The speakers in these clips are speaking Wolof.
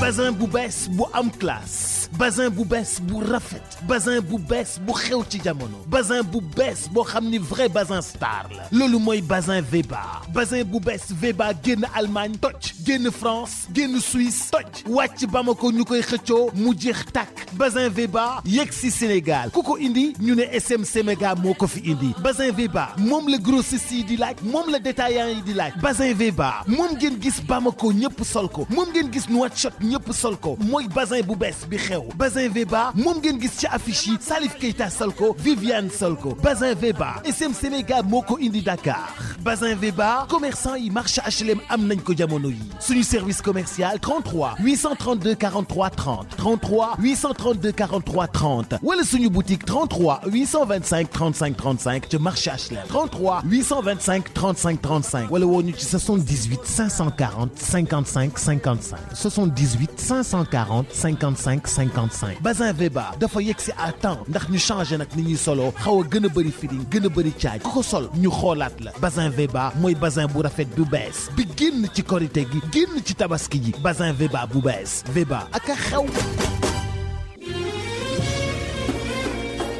bazin bu bees bu am classe bazin bu bees bu rafet bazin bu bees bu xew ci jamono bazin bu bees boo xam ni vrai bazin star la loolu mooy bazin Weber bazin bu bees Weber génn Allemagne toj génn France génn Suisse toj wàcc Bamako ñu koy xëccoo mu jeex tàkk bazin Weber yegg si Sénégal ku ko indi ñu ne SMC Méga moo ko fi indi bazin Weber moom la grossiste yi di laaj moom la détaillant yi di laaj bazin Weber moom ngeen gis Bamako ñëpp sol ko moom ngeen gis Nouakchott ñëpp sol ko mooy bazin bu bees bi xew bazin Weber moom ngeen gis ci affiche yi Salif Keita sol ko Viviane sol ko bazin Weber SMC Méga moo ko indi Dakar bazin Weber commerçant yi marché HLM am nañ ko jamono yi suñu service commercial 33 832 43 30 33 832 43 30 wala suñu boutique 33 825 35 35 ci marché HLM 33 825 35 35 wala woo ñu ci 78 540 55 55 78 540 55 55 bazin Weber dafa yegg si à temps ndax ñu changé nag ni ñuy solo xaw a gën a bëri feeling gën a bëri caaj ku ko sol ñu xoolaat la bazin Weber mooy bazin bu rafet bu bees bi génn ci korite gi génn ci tabaski ji bazin Weber bu bees Weber ak a xew.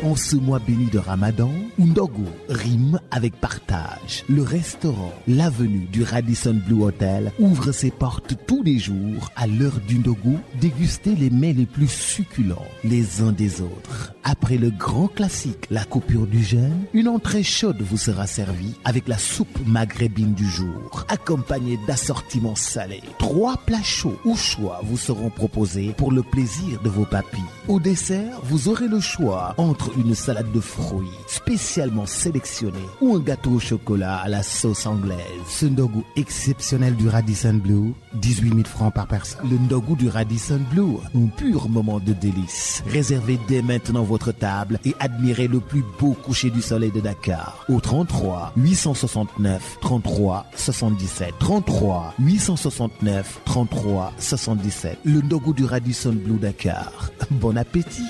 En ce mois béni de Ramadan, Ndogu rime avec partage. Le restaurant L'Avenue du Radisson Blu Hotel ouvre ses portes tous les jours à l'heure du Ndogu. Dégustez les mets les plus succulents les uns des autres. Après le grand classique, la coupure du jeûne, une entrée chaude vous sera servie avec la soupe maghrébine du jour, accompagnée d'assortiments salés. 3 plats chauds au choix vous seront proposés pour le plaisir de vos papilles. Au dessert, vous aurez le choix entre une salade de fruits spécialement sélectionnée ou un gâteau au chocolat à la sauce anglaise. Ce Ndogu exceptionnel du Radisson Blu, 18 000 francs par personne. Le Ndogu du Radisson Blu, un pur moment de délice. Réservez dès maintenant votre table et admirez le plus beau coucher du soleil de Dakar au 33 869 33 77 33 869 33 77. Le Ndogu du Radisson Blu Dakar. Bon appétit.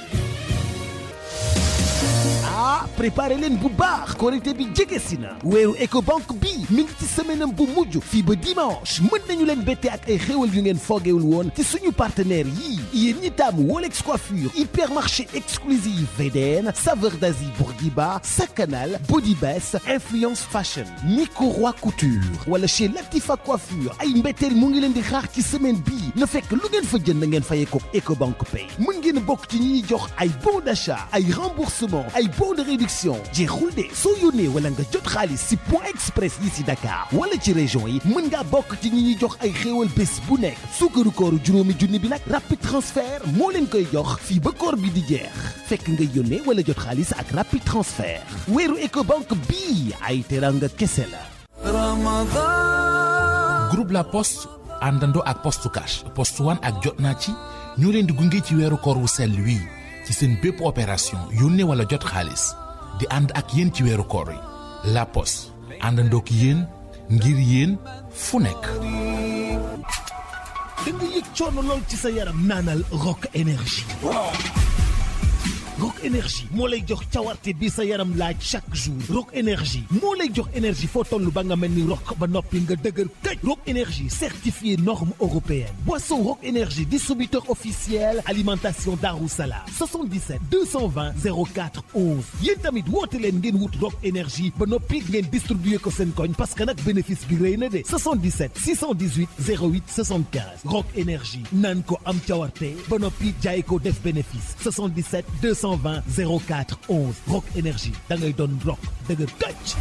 Préparez leen bu baax korité bi jege si na weeru Ecobank bi mi ngi ci semaine bu mujj fii ba dimanche mën nañu leen bette ak ay xéwal yu ngeen foogewul woon ci suñu partenaire yii yéen ñi taamu Wolex Coiffure hypermarché exclusif VDN Saveur d'Asie Bourguiba Sakanal Body Best Influence Fashion Nico Roi Couture wala chez Latifa Coiffure ay mbetteel mu ngi leen di xaar ci semaine bii na fekk lu ngeen fa jënd ngeen fayee ko Ecobank Pay mën ngeen bokk ci ñi jox ay bon d'achat ay remboursement ay bon de réduction jeexul de soo yónnee wala nga jot xaalis si Point Express yi si Dakar wala ci région yi mën ngaa bokk ci ñi ñuy jox ay xéewal bés bu nekk suukaru kooru juróomi junni bi nag rapide transfert moo leen koy jox fii ba koor bi di jeex fekk nga yónnee wala jot xaalis ak rapide transfert weeru Ecobank bii ay teranga kese la. Groupe La Poste àndandoo ak Poste Cash Poste One ak jot naa ci ñoo leen di gunge ci weeru koor wu sell wii ci seen bépp opération yónnee wala jot xaalis di ànd ak yéen ci weeru koor yi La Poste àndandoo ak yéen ngir yéen fu nekk. da nga yëg coono lool ci sa yaram naanal Rock Énergie. Rock Énergie moo lay jox cawarte bi sa yaram laaj chaque jour Rock Énergie moo lay jox énergie foo toll ba nga mel ni rock ba noppi nga dëgër këj Rock Énergie certifié norme européenne boisson Rock Énergie distributeur officiel alimentation Darou Salam 77 220 04 11 yéen tamit woote leen ngeen wut Rock Énergie ba noppi ngeen distribuer ko seen koñ parce que nag bénéfice bi rëy na de 77 618 08 75 Rock Énergie naan ko am cawarte ba noppi jaay ko def bénéfice 77 220 04 11 Rock Énergie da ngay doon rock dëgër këcc.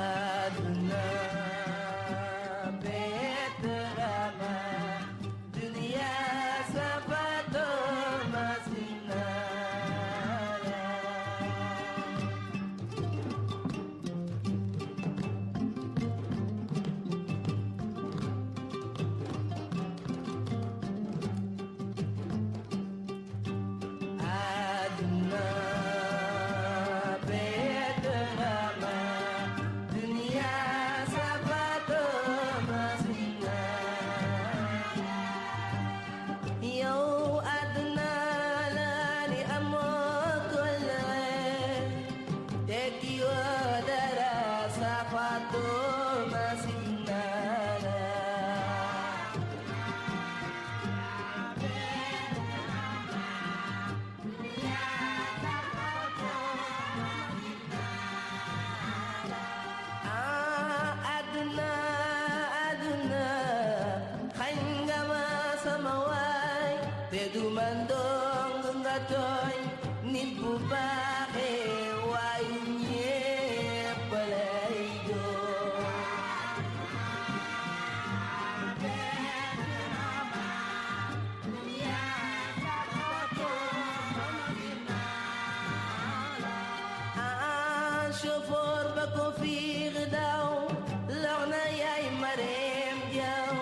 Aduna bet Rama te du man dong nga tooñ nit bu baaxee waayu ñépp lay doon chauffeur ba ko fiir daw lor na yaay mareem jaw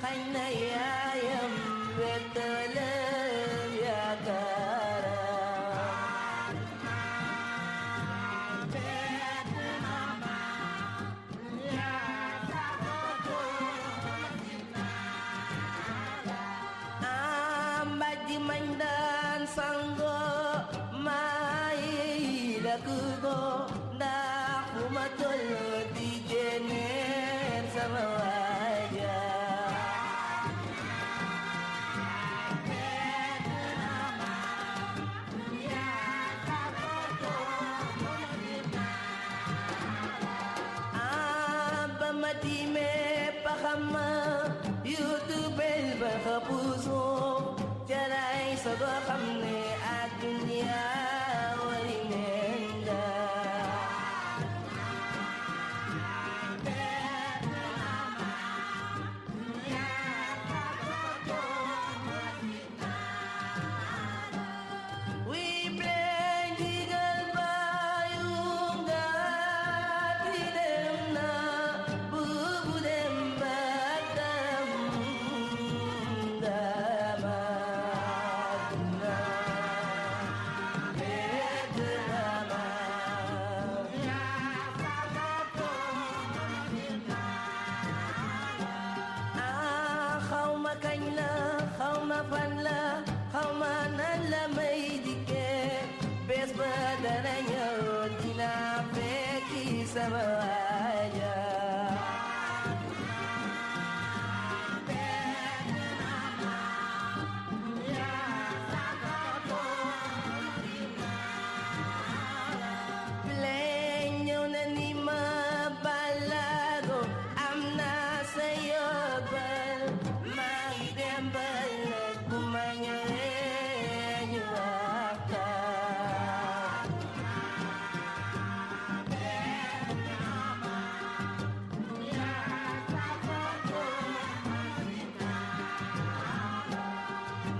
xañ na yaayam wettalem yaakaaram mbajji mañ daan sango maayi lakk ko ndax fu ma toll di génneer sama waaja ba ma tiimee paxama youtubel ba xapuso jaray sogo xam ne adduniya wari nenda sama waaja Play ñëw na ni ma balago am na sa yóbbal maa ngi dem balag bu ma ñëwee ñu waxtaan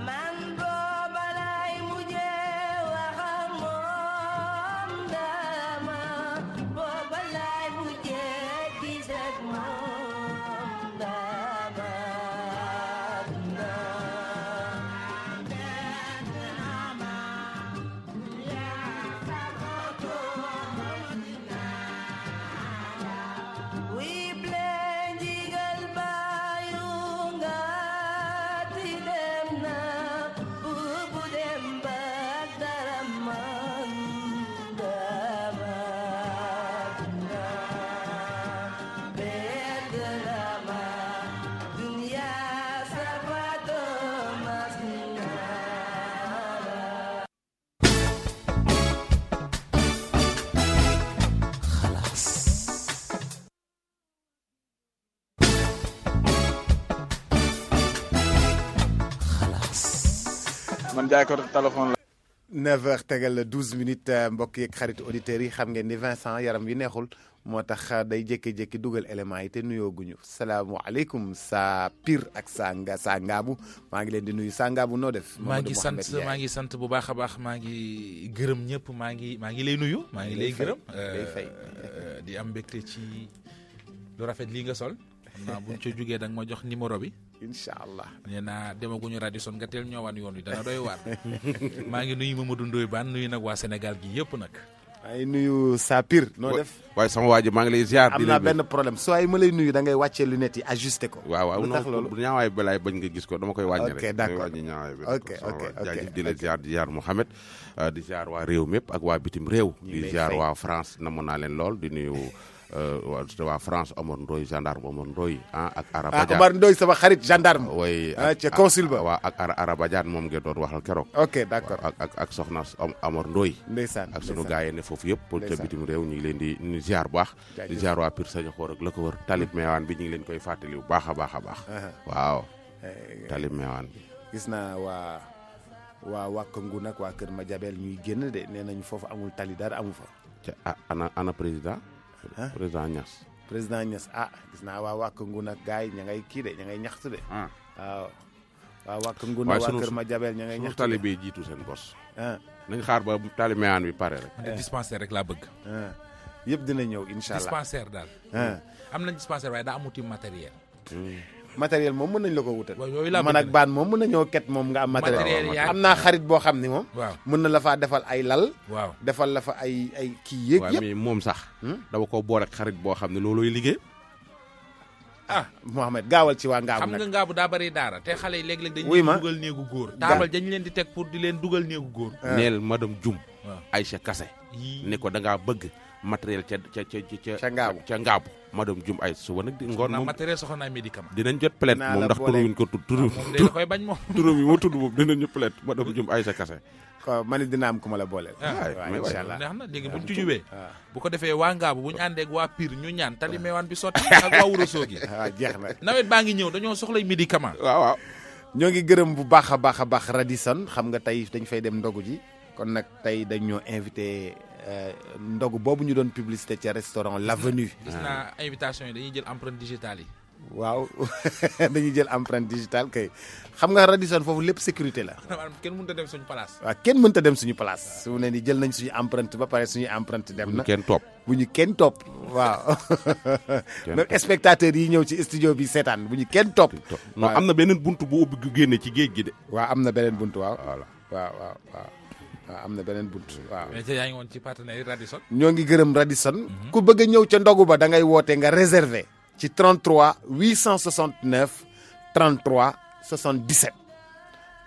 man booba lay mujjee wax ak moom dama booba lay mujjee gis ak moom dama wi play jigal bayu nga ti dem na bubu dem ba dara man dama bedama dunia sabato masnala man jaay ko téléphone la. 9h tegal 12 minutes mbokk yeeg xaritu auditeurs yi xam ngeen ni Vincent yaram wi neexul moo tax day jékki-jékki dugal éléments yi te nuyooguñu salaamualeykum saa Pire ak saa Ngaabu maa ngi leen di nuyu saa Ngaabu noo def. maa ngi sant bu baax a baax maa ngi gërëm ñëpp maa ngi lay nuyu. maa ngi lay gërëm di am mbégte ci lu rafet lii nga sol. xam naa buñ ca jógee da nga ma jox numéro bi. incha allah nee naa demaguñu Radisson nga teel ñoo wan yoon wi dana doy waar. maa ngi nuyu Mamadou Ndoye Bane nuyu nag waa Sénégal gi yëpp nag. ay nuyu saa Pire noo def. waaye sama waa ji maa ngi lay ziar. am naa benn problème soo ay ma lay nuyu da ngay wàccee lunettes yi ajusté ko. waaw lu tax loolu bu ñaawaay balaay bañ nga gis ko dama koy wàññi rek. ok d'accord wàññi ñaawaay bi. ok jaajëf di la ziar di ziar Mouhamed di ziar waa réew mépp ak waa bitim réew. di ziar waa France namoon naa leen lool di nuyu. waa France Omar Ndoye gendarme Omar Ndoye ak Arabadiane Omar Ndoye sama xarit gendarme. oui ca consul ba. waaw ak Arabadiane moom ngeen doon waxal keroog. ok d'accord ak soxna Omar Ndoye. ndeysaan ak sunu gaay yi ne foofu yëpp. pour ca bitim réew ñu ngi leen di ñu ziar bu baax. di ziar waa Pire Sañoxoor ak la ko wër Talib Meewaan bi ñu ngi leen koy fàttali bu baax a baax a baax. waaw Talib Meewaan bi. gis naa waa waa Wakangu nag waa Kër Madiabel ñuy génn de nee nañu foofu amul tali dara amu fa. ana président. président Niass. président Niass gis naa waa Wakangu nag gars yi ña ngay kii de ña ngay ñaxtu de. waaw waa Wakangu nag waa Kër Madiabel ña ngay ñaxtu de. tali bi jiitu seen bos. nañ xaar ba tali meyaan bi pare rek. dispensaire rek laa bëgg. yëpp dina ñëw incha allah dispensaire daal. am nañ dispensaire waaye daa amuti matériel. matériel moom mën nañ la ko wutal. waaw yooyu laa man ak baan moom mën nañoo ket moom nga am matériel. am naa xarit boo xam ni moom. waaw mën na la faa defal ay lal. waaw defal la fa ay kii yéeg yëpp. mais moom sax. dama ko boole xarit boo xam ne loolooy liggéey. Mohamed gaawal ci waa Ngaabu xam nag. nga Ngaabu daa bari daara te xale yi léeg-léeg wuy dañuy ma dugal néegu góor. taabal dañ leen di teg pour di leen dugal néegu góor. neel madame Dioum. waaw Aïcha Kassé. ne ko da ngaa bëgg matériel ca Ngaabu ca Ngaabu. madame Dioum ay suba nag di ngoon moom matériel soxla naa médicament. dinañ jot plainte naa moom la ndax boole- turam yi ko tudd turam moom da koy bañ moom. turam yi moo tudd moom dinañ ñu plainte madame Dioum Aïcha Kassé. ko man it dina am ku ma la booleel. ah mais incha allah neex na léegi buñ ci jubee waaw bu ko defee waa Ngaabu bu ñu àndeeg waa Pire ñu ñaan tali meewaan bi sotti ak waa Wuro Sogi. waaw jeex na. nawet baa ngi ñëw dañoo soxlay médicament. waaw waaw. ñoo ngi gërëm bu baax a baax Radisson xam nga tey dañ fay dem ndogu ji kon nag tey dañ ñoo invité ndogu boobu ñu doon publicité ca restaurant l'Avenue. gis naa invitation yi dañuy jël empreinte digitale yi. waaw dañuy jël empreinte digitale kay xam nga Radisson foofu lépp sécurité la. maanaam kenn mënut a dem suñu place. waaw kenn mënta dem suñu place su ne ni jël nañ suñu empreinte ba pare suñu empreinte dem na kenn topp. bu ñu kenn topp waaw même spectateurs yi ñëw ci studio bi seetaan bu ñu kenn topp. non am na beneen buntu bu ubbi gu génne ci géej gi de. waaw am na beneen buntu waaw. voilà waaw am na beneen buntu waaw. mais yaa ngi woon ci partenaire yi Radisson. ñoo ngi gërëm Radisson. ku bëgg a ñëw ca ndogu ba da ngay woote nga réserver ci 33 869 33 77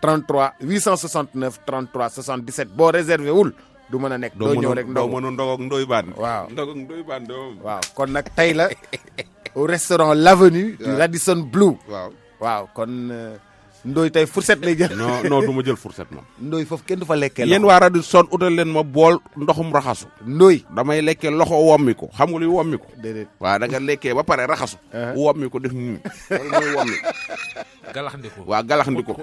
33 869 33 77 boo réservé wul du mën a nekk. doo ñëw rek doo ndogu mën a ndog ak ndoy baan. waaw ndog ak ndoy baan doom. waaw kon nag tey la au restaurant l'Avenue du Radisson Blu. waaw kon Ndoy tey fourchette lay jël. non du ma jël fourchette moom. Ndoy foofu kenn du fa lekkee yéen waa Radisson utal leen ma bool ndoxum raxasu. Ndoy damay lekkee loxo wommi ko xam nga luy wommi ko. déedéet waaw da nga lekkee ba pare raxasu. wommi ko def nii loolu mooy wommi. galaxndiku. waaw galaxndiku.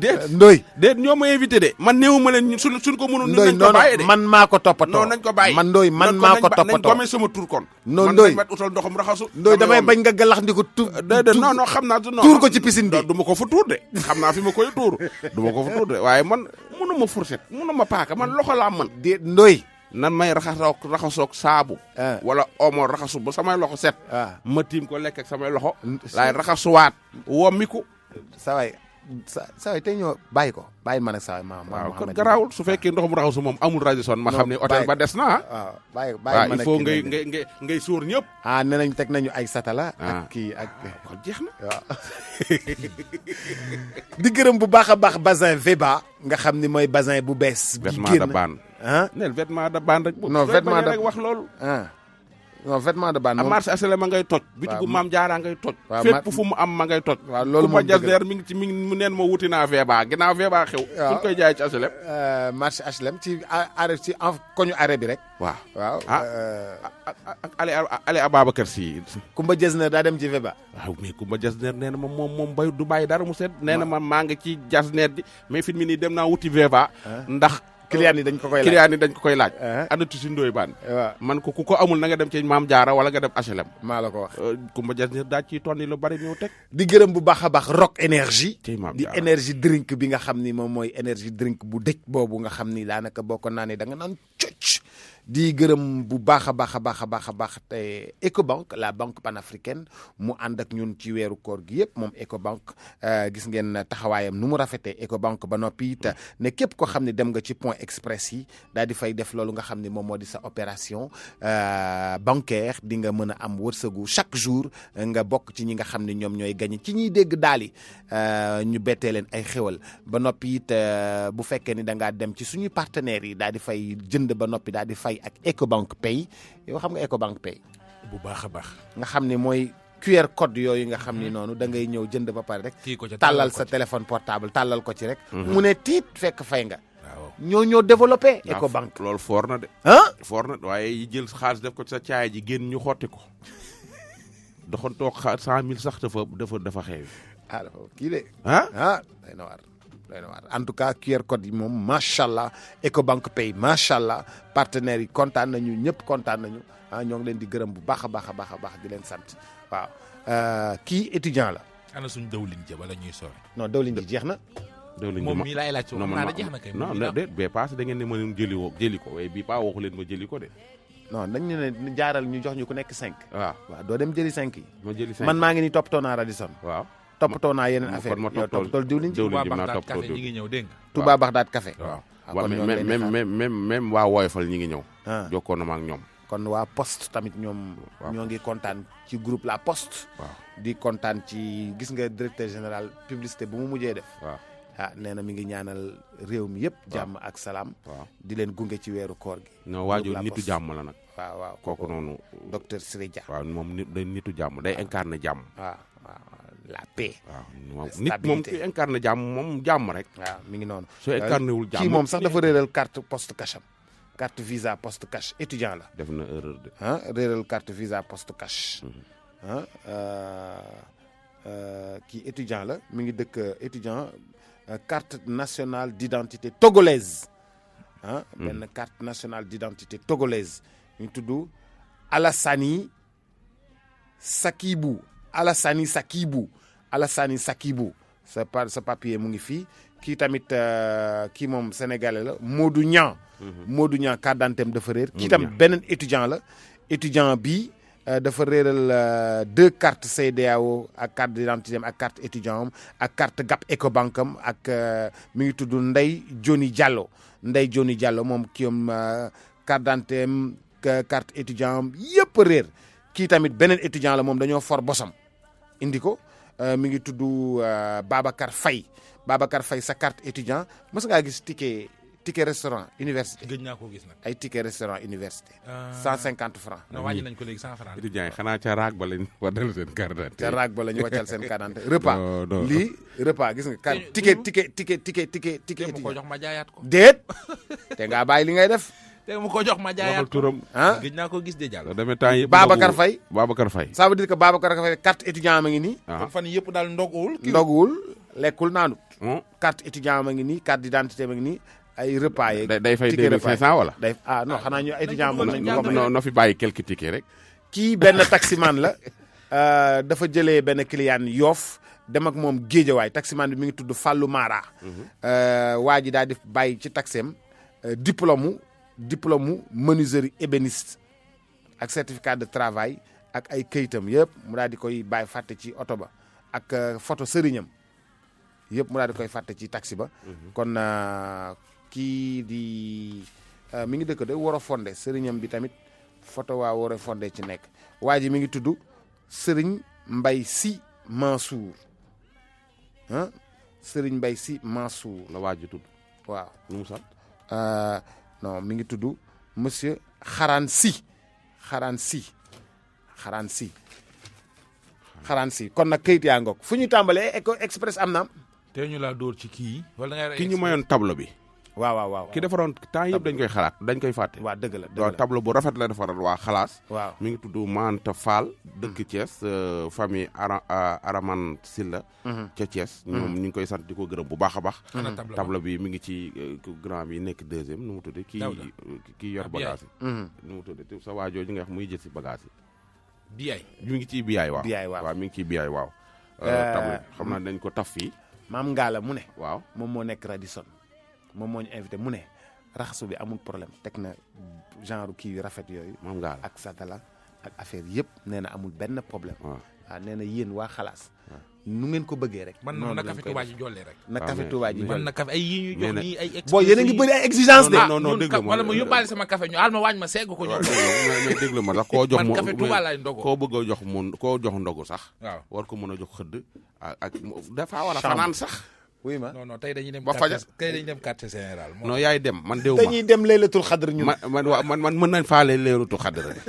déet. Ndoy déet ñoo ma invité de man néew ma leen suñ ko mënoon. Ndoy nañ ko bàyyi de man maa ko toppatoo. non nañ ko bàyyi man Ndoy man maa ko toppatoo nañ ko amee sama tur kon. non man Ndoy nañ ma utal ndoxum raxasu. Ndoy damay bañ nga galaxndiku déedéet non xam naa. tuur ko ci piscine bi. du ma ko fa tuur de xam naa fi ma koy tuur du ma ko fa tuur de waaye man mënuma fourchette mënuma paaka man loxo laa mën. déet Ndoy nan may raxasoog saabu. wala omo raxasu ba samay loxo set. ma tiim ko lekk ak samay loxo. laay raxasuwaat wommiku. sawaay tey ñoo bàyyi ko bàyyi man ak sawaay waaw kon garaawul su fekkee ndoxum raxasu moom amul Radisson ma xam ne hôtel ba des na waaw bàyyi waaw man il faut ngay sóor ñëpp. nee nañ teg nañu ay satala ak kii ak kon jeex na waaw di gërëm bu baax a baax Bazin Veba nga xam ni mooy Bazin bu bees bi vêtement génn de bande nel vêtement de bande rek non vêtement de rek wax loolu non vêtement de bande a marché HLM ma ngay toj bitigu maam jaaraa ngay toj fépp fu mu am ma ngay toj waaw loolu moom jasdeer mi ngi mu neen ma wuti naa Veba ginnaaw Veba xew suñ koy jaay ci HLM marché HLM ci arrêt ci koñu arrêt bi rek waaw ak Ali Ababacar Si Kumba Jesner daa dem ci Veba waaw mais Kumba Jesner nee na ma moom bay du bàyyi dara mu set nee na ma maa ngi ci Jesner ji mais fi mu nii dem naa wuti Veba ndax client yi dañ ko koy laaj ana tusi Ndoy baan waaw man ko ku ko amul na nga dem ci Maam Jaara wala nga dem HLM maa la ko wax Kumba Jesner daa ciy tonni lu bari ñëw teg di gërëm bu baax a baax Rock énergie di énergie drink bi nga xam ni moom mooy énergie drink bu dëj boobu nga xam ni daanaka boo ko naanee da nga naan coc di gërëm bu baax a baax te Ecobank la banque panafricaine mu ànd ak ñun ci weeru koor gi yëpp moom Ecobank gis ngeen taxawaayam nu mu rafetee Ecobank ba noppi it ne képp ko xam ne dem nga ci point express yi daal di fay def loolu nga xam ne moom moo di sa opération bancaire di nga mën a am wërsëgu chaque jour nga bokk ci ñi nga xam ne ñoom ñooy gañe ci ñiy dégg daal yi ñu bettee leen ay xéwal ba noppi it bu fekkee ni da ngaa dem ci suñuy partenaires yi daal di fay jënd ba noppi daal di fay ak Ecobank Pay yow xam nga Ecobank Pay bu baax a baax nga xam ne mooy QR code yooyu nga xam ni noonu da ngay ñëw jënd ba pare rek tàllal sa téléphone portable tàllal ko ci rek mu ne tiit fekk fay nga ñoo développé Ecobank loolu foor na de foor na waaye yi jël xaalis def ko ci sa caaya ji génn ñu xotti ko doxoon toog 100 000 sax dafa xeewi dafa kii de day na waar doy na waar en tout cas QR code yi moom macha allah Ecobank Pay macha allah partenaires yi kontaan nañu ñëpp kontaan nañu ñoo ngi leen di gërëm bu baax a baax di leen sant waaw kii étudiant la. ana suñ dawlin ja bala ñuy sore. non dawlin ji jeex na. moom mii laay laaj non man jeex na kay. non déet bee paase da ngeen ne mën jëli ko waaye bii pas waxu leen ma jëli ko de. non dañ ne jaaral ñu jox ñu ku nekk 5. waaw doo dem jëli 5 yi. ma jëli 5 man maa ngi ni toppatoo naa Radisson. waaw toppatoo naa yeneen affaire ma yow toppatool diwlin ji. Touba Baxdaat café ñi ngi ñëw dégg nga. Touba Baxdaat café. waaw même waa Woyofal ñi ngi ñëw. jokkoon na ma ak ñoom. kon waa Poste tamit ñoom. ñoo ngi kontaan ci groupe La Poste. di kontaan ci gis nga directeur général publicité bu mu mujjee def. nee na mi ngi ñaanal réew mi yëpp. jàmm ak salaam. di leen gunge ci weeru koor gi. non waajur nitu jàmm la nag. waaw kooku noonu. docteur Siré Dia. waaw moom day nitu jàmm day incarné jàmm. waaw la paix. waaw nit moom ki incarné jàmm moom jàmm rek. waaw mi ngi noonu. soo incarné wul jàmm kii moom sax dafa réeral carte poste cash am. carte visa poste cash étudiant la. def na erreur de. réeral carte visa poste cash. kii étudiant la mi ngi dëkk étudiant carte nationale d'identité togolaise. benn carte nationale d'identité togolaise ñu tudd Alassane Sakibou sa papier mu ngi fii kii tamit kii moom sénégalais la Modou Niang carte d'identité dafa réer kii tamit beneen étudiant la étudiant bi dafa réeral 2 cartes CEDEAO ak carte d'identité ak carte étudiant am ak carte Gap Ecobank am ak mi ngi tudd Ndeye Johnny Diallo moom kii am carte d'identité am carte étudiant am yëpp réer kii tamit beneen étudiant la moom dañoo for bosam indi ko mi ngi tudd Babacar Faye sa carte étudiant mës ngaa gis ticket restaurant université. gëj naa ko gis nag. ay ticket restaurant université. 150 francs. non wàññi nañ ko léegi 100 francs. étudiants yi xanaa ca raag ba lañ wàccal seen carte d'identité. ca raag ba la ñu wàccal seen carte d'identité repas. non lii repas gis nga. ticket. te mu ko jox ma jaayaat ko. déet te ngaa bàyyi li ngay def. te mu ko jox ma jaayaat ko turam. gëj naa ko gis de jàll. demee temps yëpp Babacar Faye. ça veut dire que Babacar Faye carte étudiant ma ngi nii. kon fan yëpp daal ndoguwul. lekkul naanut. carte étudiant ma ngi nii carte d'identité ma ngi nii. ay repas yeeg day fay 2500 wala. non xanaa ñu étudiant mën nañu ko may. no fi bàyyi quelques tickets rek. kii benn taximan la dafa jëlee benn client Yoff dem ak moom Géejawaay taximan bi mi ngi tudd Fallou Mara. waa ji daal di bàyyi ci taxem diplôme menuiserie ébéniste ak certificat de travail ak ay këyitam yëpp mu daal di koy bàyyi fàtte ci oto ba ak photo sëriñam yëpp mu daal di koy fàtte ci taxi ba. kon kii di mi ngi dëkk de Woro Fondé sëriñam bi tamit photo waa Woro Fondé ci nekk waa ji mi ngi tudd Serigne Mbaye Sy Mansour Serigne Mbaye Sy Mansour la waa ji tudd. waaw nu mu sant. non mi ngi tudd monsieur Xaraan Sy kon nag kayit yaa ngoog fu ñu tàmbalee express am na. te ñu laa dóor ci kii wala nga ki ñu mayoon tableau bi. waaw ki defaroon temps yëpp dañ koy xalaat dañ koy fàtte. waaw dëgg la waaw tableau bu rafet la defaral waa xalaas. waaw mi ngi tudd Manta Fall. dëkk Thiès famille Araman Silla. ca Thiès. ñoom ñu ngi koy sant di ko gërëm bu baax a baax. tableau bi mi ngi ci grand bi nekk deuxième nu mu tudd kii yor bagage yi. nu mu tudd sa waajoo ji nga wax muy jël si bagage yi. mi ngi ciy biyaay waaw. mi ngi ciy biyaay waaw. tableau xam naa dañ ko taf fii. maam Ngala mu ne. waaw moom moo nekk Radisson moom moo ñu invité mu ne raxasu bi amul problème teg na genre kii yu rafet yooyu. maam Ngala ak satala ak affaire yëpp nee na amul benn problème. waaw nee na yéen waa xalaas. nu ngeen ko bëggee rek. man na café Touba ji jollee rek. na café Touba ji man na café ay yi ñu jox nii ay. boo yéen a ngi bëri ay exigence de. non dégg wala ma yóbbaale sama café ñu alma waañ ma segg ko ñoom. mais dégg ma sax koo jox man café Touba laay ndogu. koo bëgg a jox koo jox ndogu sax. waaw war ko mën a jox xëdd ak dafa war a fanaan sax. oui ma non tey dañuy dem. ba fajar tey dañuy dem quartier général. non yaay dem man déw ma dañuy dem laylatul xadr ñun. man mën nañ faale laylatul xadr rek.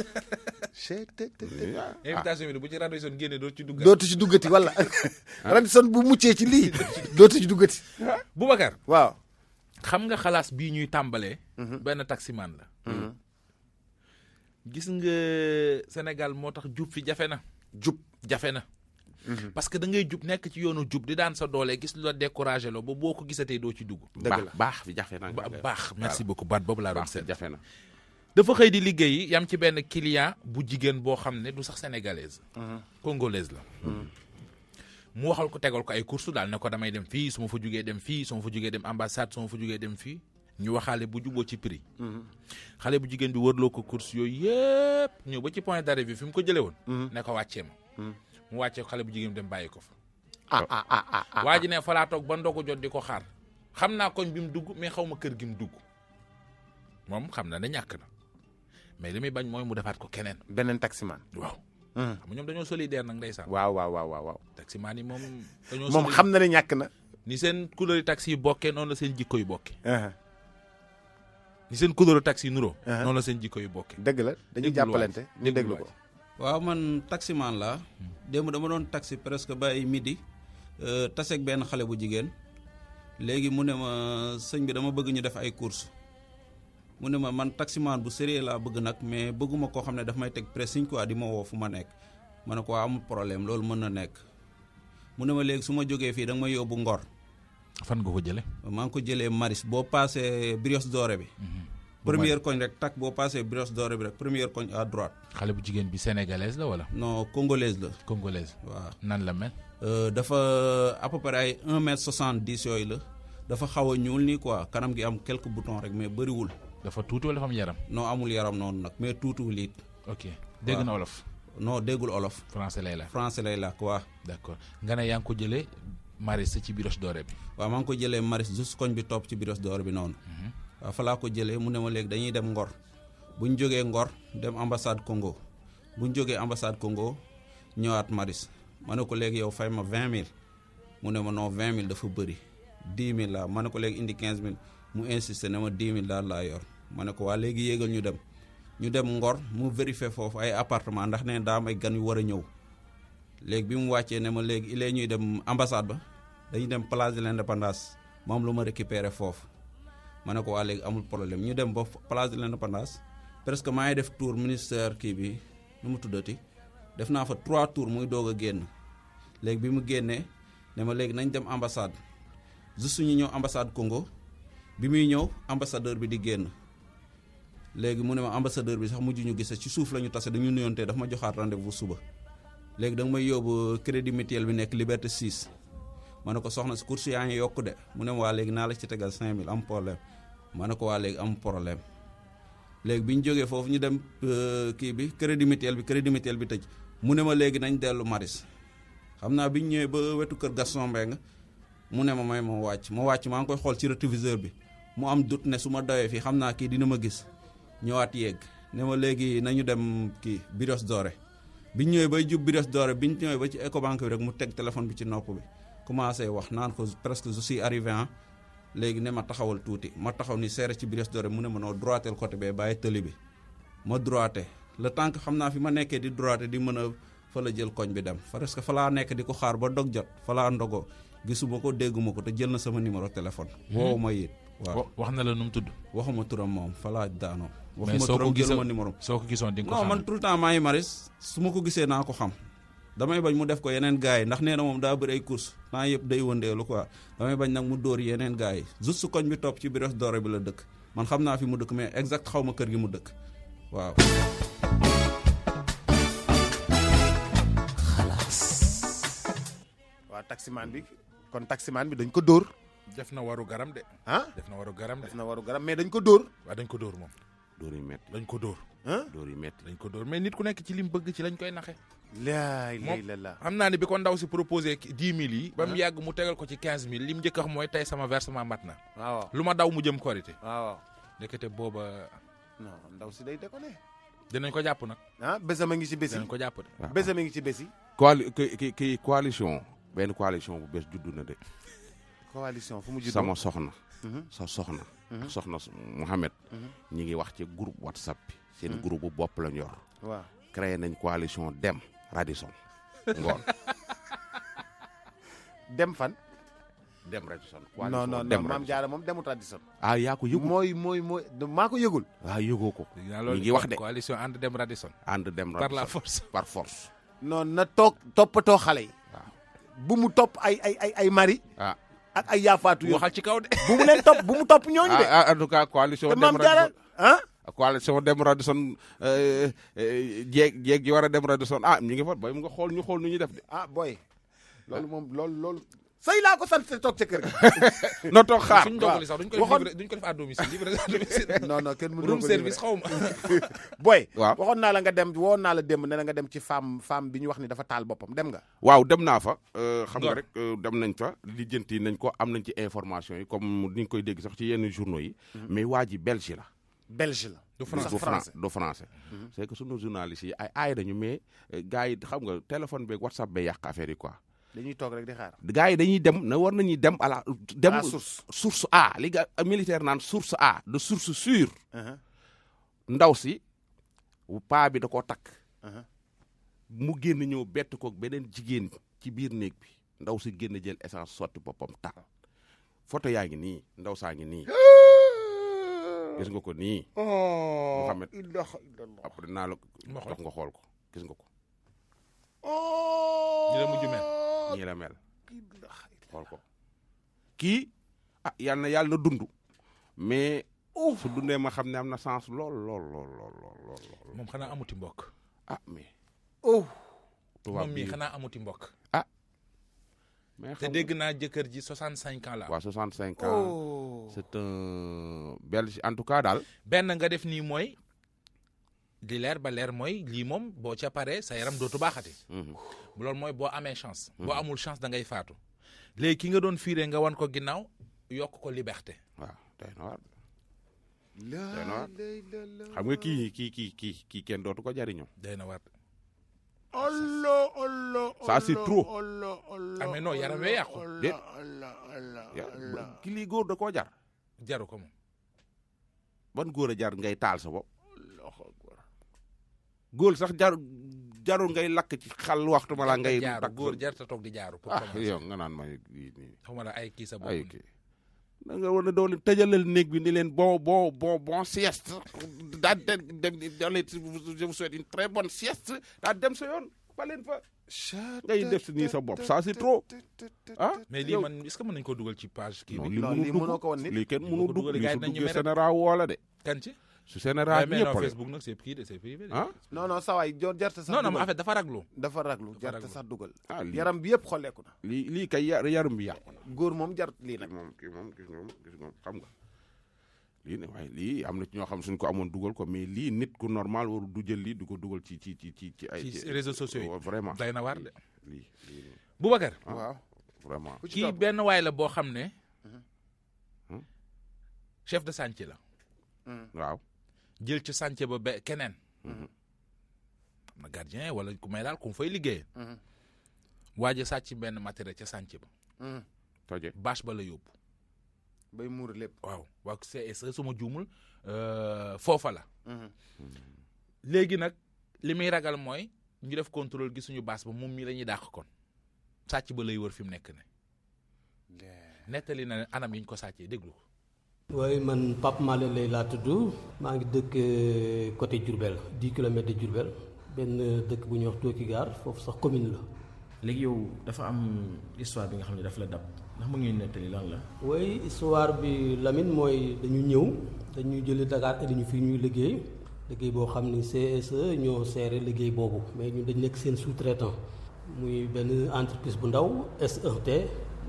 invitation bi bu ci Radisson génne dootu ci duggati wala. Radisson bu muccee ci lii dootu ci duggati. Boubacar. waaw. xam nga xalaas bii ñuy tàmbalee. benn taximan la. gis nga Sénégal moo tax jub fi jafe na. jub jafe na. parce que da ngay jub nekk ci yoonu jub di daan sa doole gis lu la découragé loo ba boo ko gisatee doo ci dugg. dëgg la baax bi jafe na. baax merci beaucoup baat boobu laa doon seet. jafe na. dafa xëy di liggéeyi yam ci benn client bu jigéen boo xam ne du sax sénégalaise. congolaise la. mu waxal ko tegal ko ay courses daal ne ko damay dem fii su ma fa jugee dem fii su ma fa jugee dem ambassade su ma fa jugee dem fii ñu waxaale bu juboo ci prix. xale bu jigéen bi wërloo ko courses yooyu yëpp ñëw ba ci point d'arrivée bi fi mu ko jëlee woon. ne ko wàccee ma. mu wàccee ko xale bu jigéen bi dem bàyyi ko fa. waa ji ne fa laa toog ba ndogu jot di ko xaar xam naa koñ bi mu dugg mais xaw ma kër gi mu dugg moom xam na ne ñàkk na mais li muy bañ mooy mu defaat ko keneen. beneen taximan. waaw. xam nga ñoom dañoo solidaire nag ndeysaan. waaw. taximaan yi moom. dañoo moom xam na ne ñàkk na. ni seen couleur taxi yi bokkee noonu la seen jikko yu bokkee. ni seen couleur taxi yi nuroo. noonu la seen jikko yu bokkee. dëgg la dañuy jàppalante ñu déglu ko. waaw man taximan laa. démb dama doon taxi presque ba ay midi. taseeg benn xale bu jigéen. léegi mu ne ma sëñ bi dama bëgg ñu def ay courses. mu ne ma man taximan bu sérieux laa bëgg nag mais bëgguma koo xam ne daf may teg pressing quoi di ma woo fu ma nekk. ma ne ko amul problème loolu mën na nekk. mu ne ma léegi su ma jógee fii da nga may yóbbu Ngor. fan nga ko jëlee. maa ngi ko jëlee Maris boo paasee Brioche Dorée bi. première koñ rek tak boo paasee Brioche Dorée bi rek première koñ à droite. xale bu jigéen bi sénégalaise la wala. non congolaise la. congolaise. waaw nan la mel. dafa à peu près ay 1m70 yooyu la. dafa xaw a ñuul nii quoi kanam gi am quelques boutons rek mais bëriwul. dafa tuuti wala dafa am yaram. non amul yaram noonu nag mais tuutiwul it. ok dégg na olof. non déggul olof. français lay la. français lay làkk waaw. d'accord nga ne yaa ngi ko jëlee Maris ci Brioche Dorée bi. waaw maa ngi ko jëlee Maris juste koñ bi topp ci Brioche Dorée bi noonu. waaw fa laa ko jëlee mu ne ma léegi dañuy dem Ngor. bu ñu jógee Ngor dem ambassade Congo. bu ñu jógee ambassade Congo ñëwaat Maris. ma ne ko léegi yow fay ma 20 000. mu ne ma non 20 000 dafa bëri. 10 000 laa ma ne ko léegi indi 15 000 mu insisté ne ma 10 000 daal laa yor. ma ne ko waa léegi yéegal ñu dem. ñu dem Ngor mu vérifier foofu ay appartement ndax ne daa am ay gan yu war a ñëw. léegi bi mu wàccee ne ma léegi il est ñuy dem ambassade ba dañuy dem place de l'indépendance moom lu ma récupérer foofu. ma ne ko waa léegi amul problème ñu dem ba place de l'indépendance presque maa ngi def tour ministère kii bi nu mu tuddati def naa fa 3 tours muy doog a génn. léegi bi mu génnee ne ma léegi nañ dem ambassade juste ñu ñëw ambassade Congo bi muy ñëw ambassadeur bi di génn. léegi mu ne ma ambassadeur bi sax mujj ñu gise ci suuf la ñu tase dañu nuyontee dafa ma joxaat rendez-vous suba. léegi da nga may yóbbu crédit mutuel bi nekk Liberté 6 ma ne ko soxna si course yaa ngi yokku de mu ne ma waa léegi naa la ci tegal 5000 am problème ma ne ko waa léegi am problème. léegi bi ñu jógee foofu ñu dem kii bi crédit mutuel bi tëj mu ne ma léegi nañ dellu Maris. xam naa bi ñu ñëwee ba wetu kër Gaston Mbengue mu ne ma may ma wàcc maa ngi koy xool ci rétroviseur bi mu am doute ne su ma dawee fii xam naa kii dina ma gis ñëwaat yegg ne ma léegi nañu dem kii Brioche Dorée. bi ñu ñëwee bay jub Brioche Dorée bi ñu ñëwee ba ci Ecobank bi rek mu teg téléphone bi ci nopp bi commencé wax naan ko presque je suis arrivé léegi ne ma taxawal tuuti ma taxaw ni seere ci Brioche Dorée mu ne ma noo droitel côté bee bàyyi tëli bi ma droité le temps que xam naa fi ma nekkee di droité di mën a fa la jël koñ bi dem parce que fa laa nekk di ko xaar ba dog jot fa laa ndogoo gisuma ko dégguma ko te jël na sama numéro téléphone. woowu ma it waaw wax na la nu mu tudd. waxuma turam moom fa laa daanoo. mais waxuma turam jëluma numéro. soo ko gisoon di nga ko non xam. man tout le temps maa ngi Maris su ma ko gisee naa ko xam. damay bañ mu def ko yeneen gars yi ndax nee na moom daa bëri ay course temps yëpp day wëndeelu quoi damay bañ nag mu dóor yeneen gars yi juste su koñ bi topp ci Brioche Dorée bi la dëkk man xam naa fi mu dëkk mais exact xaw ma kër gi mu dëkk waaw. waaw taximan bi kon taximan bi dañ ko dóor. def na waru garam de. def na waru garam de. def na waru garam mais dañ ko dóor. waaw dañ ko dóor moom. dóor yu métti. dañ ko dóor. dóor yu métti. dañ ko dóor mais nit ku nekk ci lim bëgg ci lañ koy naxe. laay la xam naa ne bi ko ndaw si proposé 10 000 yi. ba mu yàgg mu tegal ko ci 15 000 li mu njëkk a wax mooy tey sama versement mat na. waaw lu ma daw mu jëm korité. waaw. ndekete booba. non ndaw si day déconné. dinañ ko jàpp nag. bésam a ngi ci bési. dinañ ko jàpp de. waaw bésam a ngi ci bési. kii coalition. benn coalition bu bees juddu na de. coalition fu mu juddoo sama soxna. sa soxna. soxna Mouhamed. ñi ngi wax ci groupe WhatsApp bi. seen groupe bu bopp lañ yor. waaw créé nañ coalition Dem Radisson. ngoon dem fan. Dem Radisson. non non non maam Diarra moom demut Radisson. ah yaa ko yëgul mooy maa ko yëgul. waaw yëgoo ko. ñi ngi wax de coalition ànd dem Radisson. ànd Dem Radisson par la force. par force. non na toog toppatoo xale yi. waaw bu mu topp ay mari ah ak ay yaafaatu yo waxal ci kaw de. bu mu leen topp bu mu topp ñooñu de en tout cas coalition te dem maam jaara coalition dem Radisson jéeg ji war a dem Radisson ñu ngi fa boy mu nga xool ñu xool nu ñuy def de boy loolu moom loolu sëy laa ko sant te toog ca kër gi no toog xaar suñ ndogali sax duñ ko def à domicile livrer à domicile. non kenn mënu room ko service xaw ma. boy waaw waxoon naa la nga dem woon naa la démb ne la nga dem ci femme bi ñu wax ni dafa taal boppam dem nga waaw dem naa fa xam nga rek dem nañ fa lijjanti nañ ko am nañ ci information yi comme ni nga koy dégg sax ci yenn journaux yi mais waa ji belge la du français c'est que sunu journalistes yi ay dañu mais gars yi xam nga téléphone beeg WhatsApp be yàq affaire yi quoi dañuy toog rek di xaar gars yi dañuy dem war nañuy dem à la source A li ga militaire naan source A de source sûre ndaw si paa bi da koo takk mu génn ñëw bett ko beneen jigéen ci biir néeg bi ndaw si génn jël essence sotti boppam taal photo yaa ngi nii ndaw saa ngi nii gis nga ko nii Mouhamed après naa la dox nga xool ko gis nga ko ñu la mujj mel ñii la mel xool ko kii yàlla na dund mais su dundee ma xam ne am na sens lool moom xanaa amuti mbokk mais moom mii xanaa amuti mbokk mais te dégg naa jëkkër ji 65 ans la waaw 65 ans c'est un belge en tout cas daal benn nga def nii mooy di leer ba leer mooy lii moom boo ca paree sa yaram dootu baaxati loolu mooy boo amee chance boo amul chance da ngay faatu léegi ki nga doon fiiree nga wan ko ginnaaw yokk ko liberté waaw day na waar xam nga kii kenn dootu ko jariñoo day na waar ça c'est trop mais non yaram wee yàqu déet ki lii góor da koo jar jaru ko moom ban góor a jar ngay taal sa bopp góor sax jarul ngay lakk ci xal waxtu ma la ngay jaaru góor jar ta toog di jaaru pour yow nga naan ma nii xaw ma la ay kii sa bopp ay kii da nga war a doo leen tëjalal néeg bi ni leen bon sieste daa dem je vous souhaite une très bonne sieste daa dem sa yoon ba leen fa ngay def si nii sa bopp ça c'est trop mais lii man est-ce que mën nañu ko dugal ci page kii bi lii mënoo ko woon nit lii kenn mënu dugg lii su nañu duggee général woola de kan ci su général mais ñëpp non la Facebook nag c'est privé c'est privé non sa waay jarta sax non en fait dafa raglu jarta sax dugal lii yaram bi yëpp xolleeku na lii kay yaram bi yàqu na góor moom jar lii nag kii moom gis nga xam nga lii ne waaye lii am na ci ñoo xam suñ ko amoon dugal ko mais lii nit ku normal waru du jël lii du ko dugal ci ay ci réseaux sociaux yi vraiment day na waar de lii Boubacar waaw vraiment kii benn waay la boo xam ne chef de chantier la waaw jël ci chantier ba keneen am na gardien wala ku may daal ku mu fay liggéeyee waaje sàcc benn matériel ca chantier ba toje bâche ba la yóbbu bay muur lépp waaw CSE suma juumul foofa la léegi nag li muy ragal mooy ñu def contrôle gisuñu bâche ba moom mii la ñuy dàq kon sàcc ba lay wër fi mu nekk ne nettali na anam yi ñu ko sàccee déglu ko waaye man Pape Malé lay laa tudd maa ngi dëkk côté Diourbel 10 kilomètres de Diourbel benn dëkk bu ñuy wax Tooki-Gaar foofu sax commune la. léegi yow dafa am histoire bi nga xam ne daf la dab ndax mu ngi nettali lan la. waaye histoire bi Lamine mooy dañu jëlee Dakar indi ñu fii ñuy liggéey boo xam ni CSE ñoo seere liggéey boobu mais ñun dañ nekk seen sous-traitant muy benn entreprise bu ndaw S1T.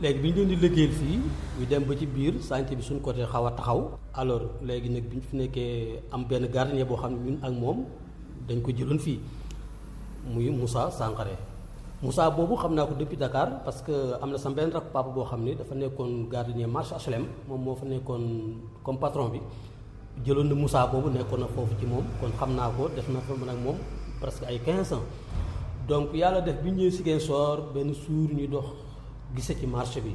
léegi bi ñu leen di liggéeyal fii ñu dem ba ci biir chantier bi suñ côté xaw a taxaw alors léegi nag bi ñu fi nekkee am benn gardien boo xam ne ñun ak moom dañ ko jëloon fii muy Moussa Sankaré Moussa boobu xam naa ko depuis Dakar parce que am na sama benn rakk papa boo xam ne dafa nekkoon gardien marché HLM moom moo fa nekkoon comme patron bi jëloon na Moussa boobu nekkoon na foofu ci moom kon xam naa ko def na fa man ak moom presque ay 15 ans donc yàlla def bi ñu ñëwee Ziguinchor benn suur ñu dox. gise ci marché bi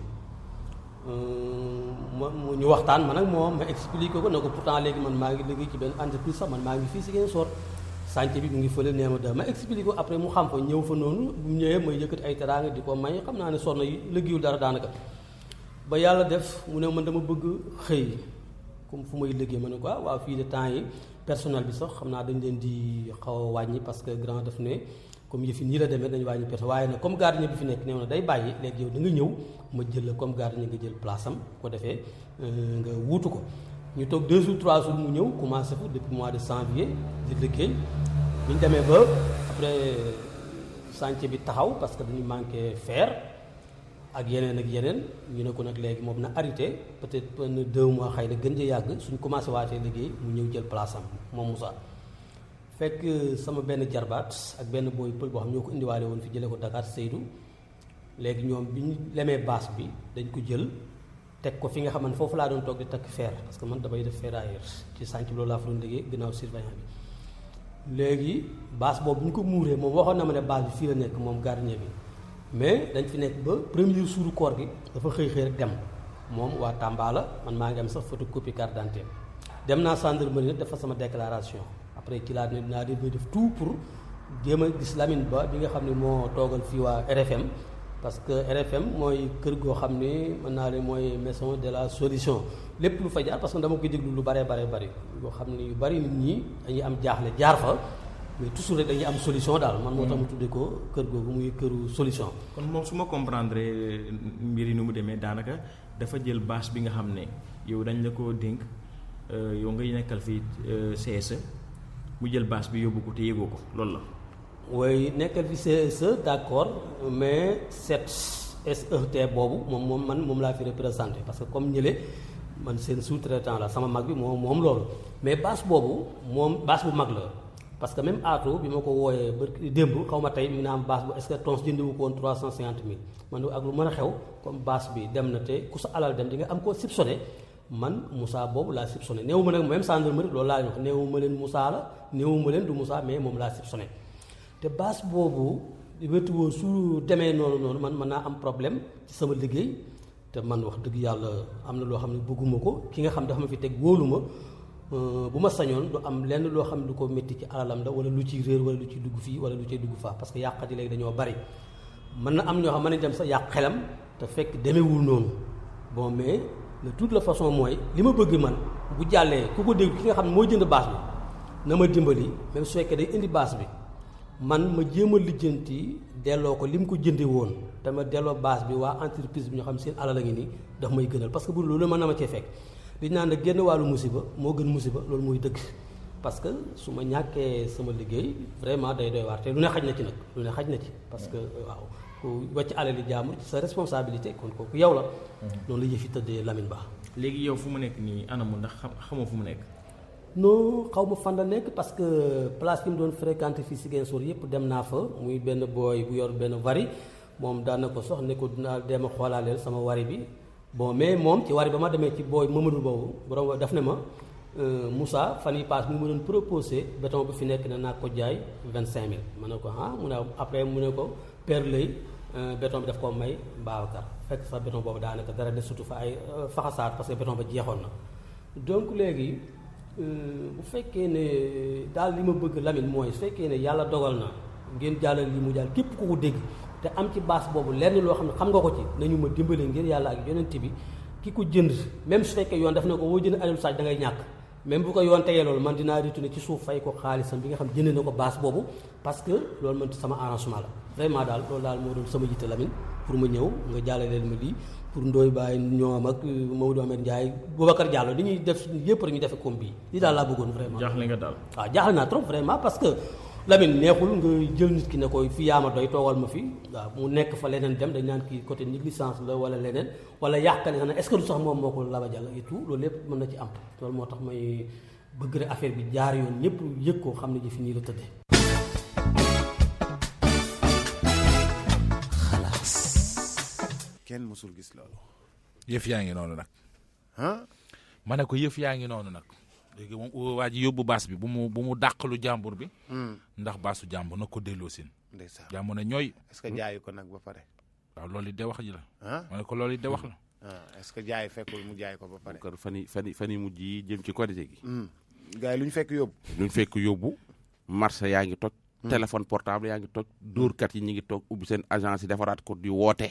ñu waxtaan man ak moom ma expliqué ko ne ko pourtant léegi man maa ngi liggéey ci benn entreprise sax man maa ngi fii si Ziguinchor chantier bi mu ngi fële nee ma da ma expliqué ko après mu xam fa ñëw fa noonu bu mu ñëwee may yëkkati ay teraanga di ko may xam naa ne sonn yi liggéeyul dara daanaka ba yàlla def mu ne man dama bëgg xëy comme fu may liggéey ma ne ko waaw fii de temps yi personnel bi sax xam naa dañ leen di xaw a wàññi parce que grand def ne comme yëf yi nii la demee dañu wàññi personne waaye nag comme gardien bi fi nekk néew na day bàyyi léegi yow da nga ñëw ma jël la comme gardien nga jël place am ko defee nga wuutu ko ñu toog 2 jours 3 jours mu ñëw commencé fa depuis mois de janvier di liggéey bi ñu demee ba après chantier bi taxaw parce que dañu manqué fer ak yeneen ñu ne ko nag léegi moom na arrêté peut-être benn 2 mois xëy na gën ja yàgg suñ commencé waatee liggéey mu ñëw jël place am moom Moussa fekk sama benn jarbaat ak benn booy pël boo xam ñoo ko indiwaale woon fi jëlee ko Dakar Seydou léegi ñoom bi ñu lemee bâche bi dañ ko jël teg ko fi nga xam ne foofu laa doon toog di takk fer parce que man damay def ferrailleur ci chantier bi loolu laa fa doon liggéey ginnaaw surveillant bi léegi bâche boobu bu ñu ko muuree moom waxoon na ma ne bâche bi fii la nekk moom gardien bi mais dañ fi nekk ba premier jour koor gi dafa xëy rek dem moom waa Tamba la man maa ngi am sax photocopie carte d'identité dem naa gendarmerie nag dafa sama déclaration après ci laa ne dinaa def tout pour jéem a gis Lamine Ba bi nga xam ne moo toogal fii waa RFM parce que RFM mooy kër goo xam ne mën naa ne mooy maison de la solution lépp lu fa jaar parce que dama koy déglu lu bare yoo xam ne yu bari nit ñi dañuy am jaaxle jaar fa mais toujours rek dañuy am solution daal man moo tax mu tuddee ko kër googu muy këru solution. kon moom su ma comprendre mbir yi nu mu demee daanaka dafa jël bâche bi nga xam ne yow dañ la ko dénk yow ngay nekkal fii CSE mu jël bâche bi yóbbu ko te yëgoo ko loolu la. way nekkal fi CSE d'accord mais cette SET boobu moom laa fi représenté parce que comme ñële man seen sous-traitant la sama mag bi moom loolu mais bâche boobu moom bâche bu mag la parce que même Atou bi ma ko wooyee ba démb xaw ma tey mi na am bâche bu est-ce que tons jëndiwu ko woon 350 000 man ak lu mën a xew comme bâche bi dem na te ku sa alal dem di nga am koo soupçonné man Moussa boobu laa soupçonné néewu ma nag même gendarmerie loolu laa wax néewu ma leen Moussa la néewu ma leen du Moussa mais moom laa soupçonné te bâche boobu wetu woo su demee noonu man mën naa am problème ci sama liggéey te man wax dëgg yàlla am na loo xam ne bëgguma ko ki nga xam dafa ma fi teg wóolu ma bu ma sañoon du am lenn loo xam ne du ko métti ci alalam la wala lu ciy réer wala lu ciy dugg fii wala lu ciy dugg faa parce que yàqat yi léegi dañoo bari mën na am ñoo xam mën nañ dem sax yàq xelam te fekk demeewul noonu bon mais de toute la façon mooy li ma bëgg man bu jàllee ku ko dégg ki nga xam ne moo jënd bâche bi na ma dimbali même su fekkee day indi bâche bi man ma jéem a lijjanti delloo ko li mu ko jëndee woon te ma delloo bâche bi waa entreprise bi ñoo xam seen alal a ngi nii daf may gënal parce que bu loolu mën na ma cee fekk li ñu naan nag génn wàllu musiba moo gën musiba loolu mooy dëgg parce que su ma ñàkkee sama liggéey vraiment day doy waar te lu ne xaj na ci nag lu ne xaj na ci parce que waaw ku wàcc alal yi jaamur ci sa responsabilité kon kooku yow la noonu la yëf yi tëddee Lamine Ba. léegi yow fu mu nekk nii anamu ndax xamoo fu mu nekk. non xaw ma fan la nekk parce que place bi mu doon fréquenté fii Ziguinchor yëpp dem naa fa muy benn booy bu yor benn wari moom daan na ko sox ne ko dinaa dem a xoolaaleel sama wari bi bon mais moom ci wari ba ma demee ci booy Mamadou boobu borom daf ne ma Moussa fan yi paas mu ma doon proposé béton bi fi nekk ne naa ko jaay 25000 ma ne ko mu ne après mu ne ko per lay béton bi daf ko may Babacar fekk sax béton boobu daanaka dara de surtout fa ay faxasaat parce que béton ba jeexoon na donc léegi bu fekkee ne daal li ma bëgg Lamine mooy su fekkee ne yàlla dogal na ngeen jàllal li mu jàll képp ku ko dégg te am ci bâche boobu lenn loo xam ne xam nga ko ci nañu ma dimbale ngir yàlla ak yonent bi ki ko jënd même su fekkee yoon def na ko woo jënd alal saaj da ngay ñàkk même bu ko yoon tegee loolu man dinaa retourné ci suuf fay ko xaalisam bi nga xam jënd na ko bâche boobu parce que loolu man sama arrangement la vraiment daal loolu daal moo doon sama yitte Lamine pour ma ñëw nga jàllaleel ma lii pour Ndoye Baye ñoom ak Maodo Ahmed Ndiaye Boubacar Diallo li ñuy def yëpp rek ñu defee comme bii lii daal laa bëggoon vraiment. jaaxle nga daal. waaw jaaxle naa trop vraiment parce que Lamine neexul nga jël nit ki ne koy fi yaa ma doy toogal ma fi waaw mu nekk fa leneen dem dañ naan kii côté négligence la wala leneen wala yàqale sax ne est-ce que du sax moom moo ko laba jàll et tout loolu lépp mën na ci am loolu moo tax may bëgg rek affaire bi jaar yoon ñëpp yëg ko xam ne ji fi nii la tëddee. kenn mësul gis loolu. yëf yaa ngi noonu nag. ma ne ko yëf yaa ngi noonu nag. léegi moom waa ji yóbbu baas bi bu mu dàqalu jàmbur bi. ndax baasu jàmbur na ko delloo sin. ndeysaan jàmbur ne ñooy. est-ce que jaayu ko nag ba pare. waaw loolu it de wax ji la. ma ne ko loolu it de wax la. est-ce que jaay fekkul mu jaay ko ba pare. kon fan yi mujj yi jëm ci Korité gi. gars yi lu ñu fekk yóbbu. lu ñu fekk yóbbu. marché yaa ngi toj. téléphone portable yaa ngi toj. dóorkat yi ñu ngi toog ubbi seen agence yi defaraat ko di woote.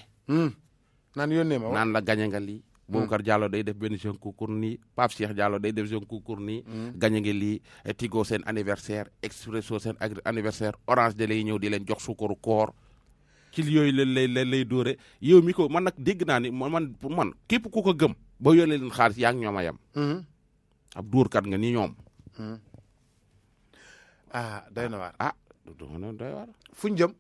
naan yónnee ma naan la gañe nga lii Boubacar Diallo day def benn jeune concours nii Pape Cheikh Diallo day def jeune concours nii gañe ngi lii Tigo seen anniversaire Expresso seen anniversaire Orange da lay ñëw di leen jox suukaru koor ci yooyu lay dóore yow mi ko man nag dégg naa ni man pour man képp ku ko gëm ba yónnee leen xaalis yaa ngi ñoom a yem ab dóorkat nga ni ñoom doy na waar doy waar fuñ jëm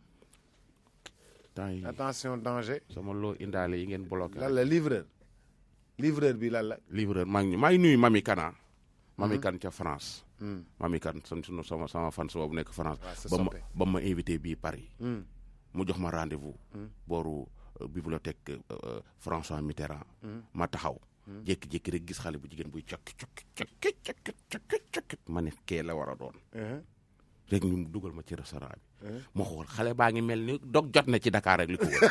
temps yi attention danger sama loo indaale yi ngeen bloqué lan la livreur bi lan la livreur maa ngi nuyu Mami Kana Mami Kan ca France Mami Kan sama fan boobu nekk France ba ma invité bii Paris mu jox ma rendez-vous booru bibliothèque François Mitterrand ma taxaw jékki-jékki rek gis xale bu jigéen buy cokki ma ne kee la war a doon rek ñu dugal ma ci restaurant bi ma xool xale baa ngi mel ni dog jot na ci Dakar rek li ko wër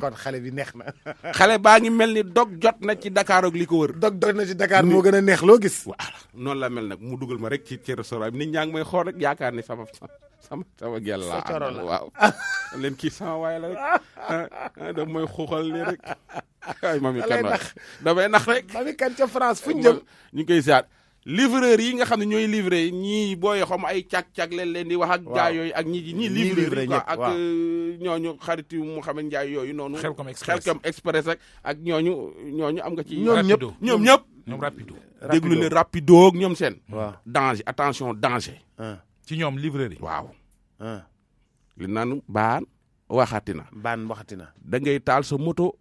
kon xale bi neex na xale baa ngi mel ni dog jot na ci Dakar ak li ko wër dog na ci Dakar moo gën a neex loo gis voilà noonu la mel nag mu dugal ma rek ci restaurant bi nit ñaa ngi may xool rek yaakaar ni sama gel la waaw leen kii sama waay la rek da mooy xuuxal nii rek ay Mami Kan damay nax rek Mami Kan ca France fuñ jëm ñu koy saat livreur yi nga xam ne ñooy livré ñii booy xam ay cag-cag leen di wax ak gaa yooyu ak ñii livreur yi quoi ak ñooñu xaritu Mouhamed Ndiaye yooyu noonu Xelcom Express ak ñooñu am nga ci ñoom ñëpp rapido déglu leen rapido ak ñoom seen waaw danger attention danger ci ñoom livreur yi waaw li naan baan waxati na da ngay taal sa moto